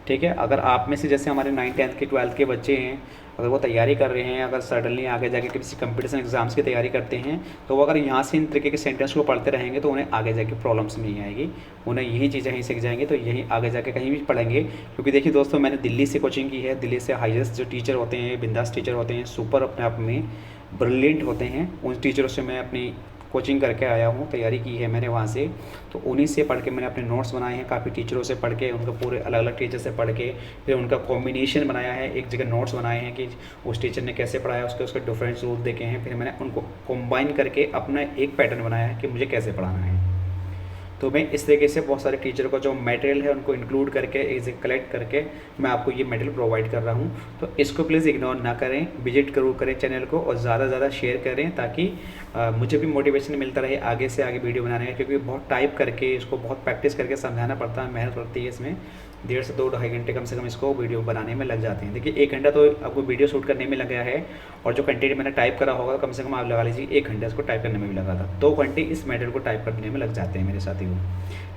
ठीक है। अगर आप में से जैसे हमारे 9th 10th के 12th के बच्चे हैं, अगर वो तैयारी कर रहे हैं, अगर सडनली आगे जाके किसी कंपटीशन एग्जाम्स की तैयारी करते हैं, तो वो अगर यहाँ से इन तरीके के सेंटेंस को पढ़ते रहेंगे तो उन्हें आगे जाके प्रॉब्लम्स नहीं आएगी, उन्हें यही चीज़ें यहीं सीख जाएंगे, तो यही आगे जाके कहीं भी पढ़ेंगे। क्योंकि देखिए दोस्तों, मैंने दिल्ली से कोचिंग की है, दिल्ली से हाईएस्ट जो टीचर होते हैं, बिंदास टीचर होते हैं, सुपर अपने आप में ब्रिलियंट होते हैं, उन टीचरों से मैं अपनी कोचिंग करके आया हूँ, तैयारी की है मैंने वहाँ से, तो उन्हीं से पढ़ के मैंने अपने नोट्स बनाए हैं, काफ़ी टीचरों से पढ़ के, उनका पूरे अलग अलग टीचर से पढ़ के, फिर उनका कॉम्बिनेशन बनाया है, एक जगह नोट्स बनाए हैं कि उस टीचर ने कैसे पढ़ाया, उसके डिफरेंट रूल देखे हैं, फिर मैंने उनको कॉम्बाइन करके अपना एक पैटर्न बनाया है कि मुझे कैसे पढ़ाना है। तो मैं इस तरीके से बहुत सारे टीचर को जो मटेरियल है उनको इंक्लूड करके, इसे कलेक्ट करके मैं आपको ये मटेरियल प्रोवाइड कर रहा हूँ। तो इसको प्लीज़ इग्नोर ना करें, विजिट जरूर करें चैनल को और ज़्यादा से ज़्यादा शेयर करें, ताकि मुझे भी मोटिवेशन मिलता रहे आगे से आगे वीडियो बनाने का। क्योंकि बहुत टाइप करके, इसको बहुत प्रैक्टिस करके समझाना पड़ता है, मेहनत पड़ती है इसमें, 1.5 से 2-2.5 घंटे कम से कम इसको वीडियो बनाने में लग जाते हैं। देखिए 1 घंटा तो आपको वीडियो शूट करने में लग गया है, और जो कंटेंट मैंने टाइप करा होगा कम से कम आप लगा लीजिए 1 घंटा इसको टाइप करने में भी लगा था। 2 घंटे इस मटेरियल को टाइप करने में लग जाते हैं मेरे साथियों,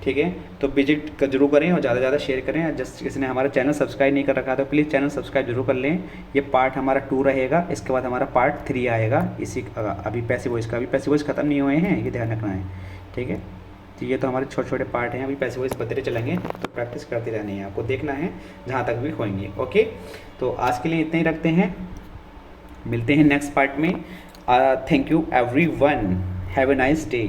ठीक है। तो विजिट जरूर करें और ज़्यादा से ज़्यादा शेयर करें। जस्ट किसी ने हमारा चैनल सब्सक्राइब नहीं कर रखा तो प्लीज़ चैनल सब्सक्राइब जरूर कर लें। ये पार्ट हमारा 2 रहेगा, इसके बाद हमारा पार्ट 3 आएगा। इसी अभी पैसिव वॉइस का, अभी पैसिव वॉइस ख़त्म नहीं हुए हैं, ये ध्यान रखना है, ठीक है। तो ये तो हमारे छोटे छोटे पार्ट हैं, अभी पैसिव वॉइस बदलते चलेंगे, तो प्रैक्टिस करते रहनी है, आपको देखना है जहाँ तक भी होंगे। ओके, तो आज के लिए इतने ही रखते हैं, मिलते हैं नेक्स्ट पार्ट में। Thank you everyone, have a nice day.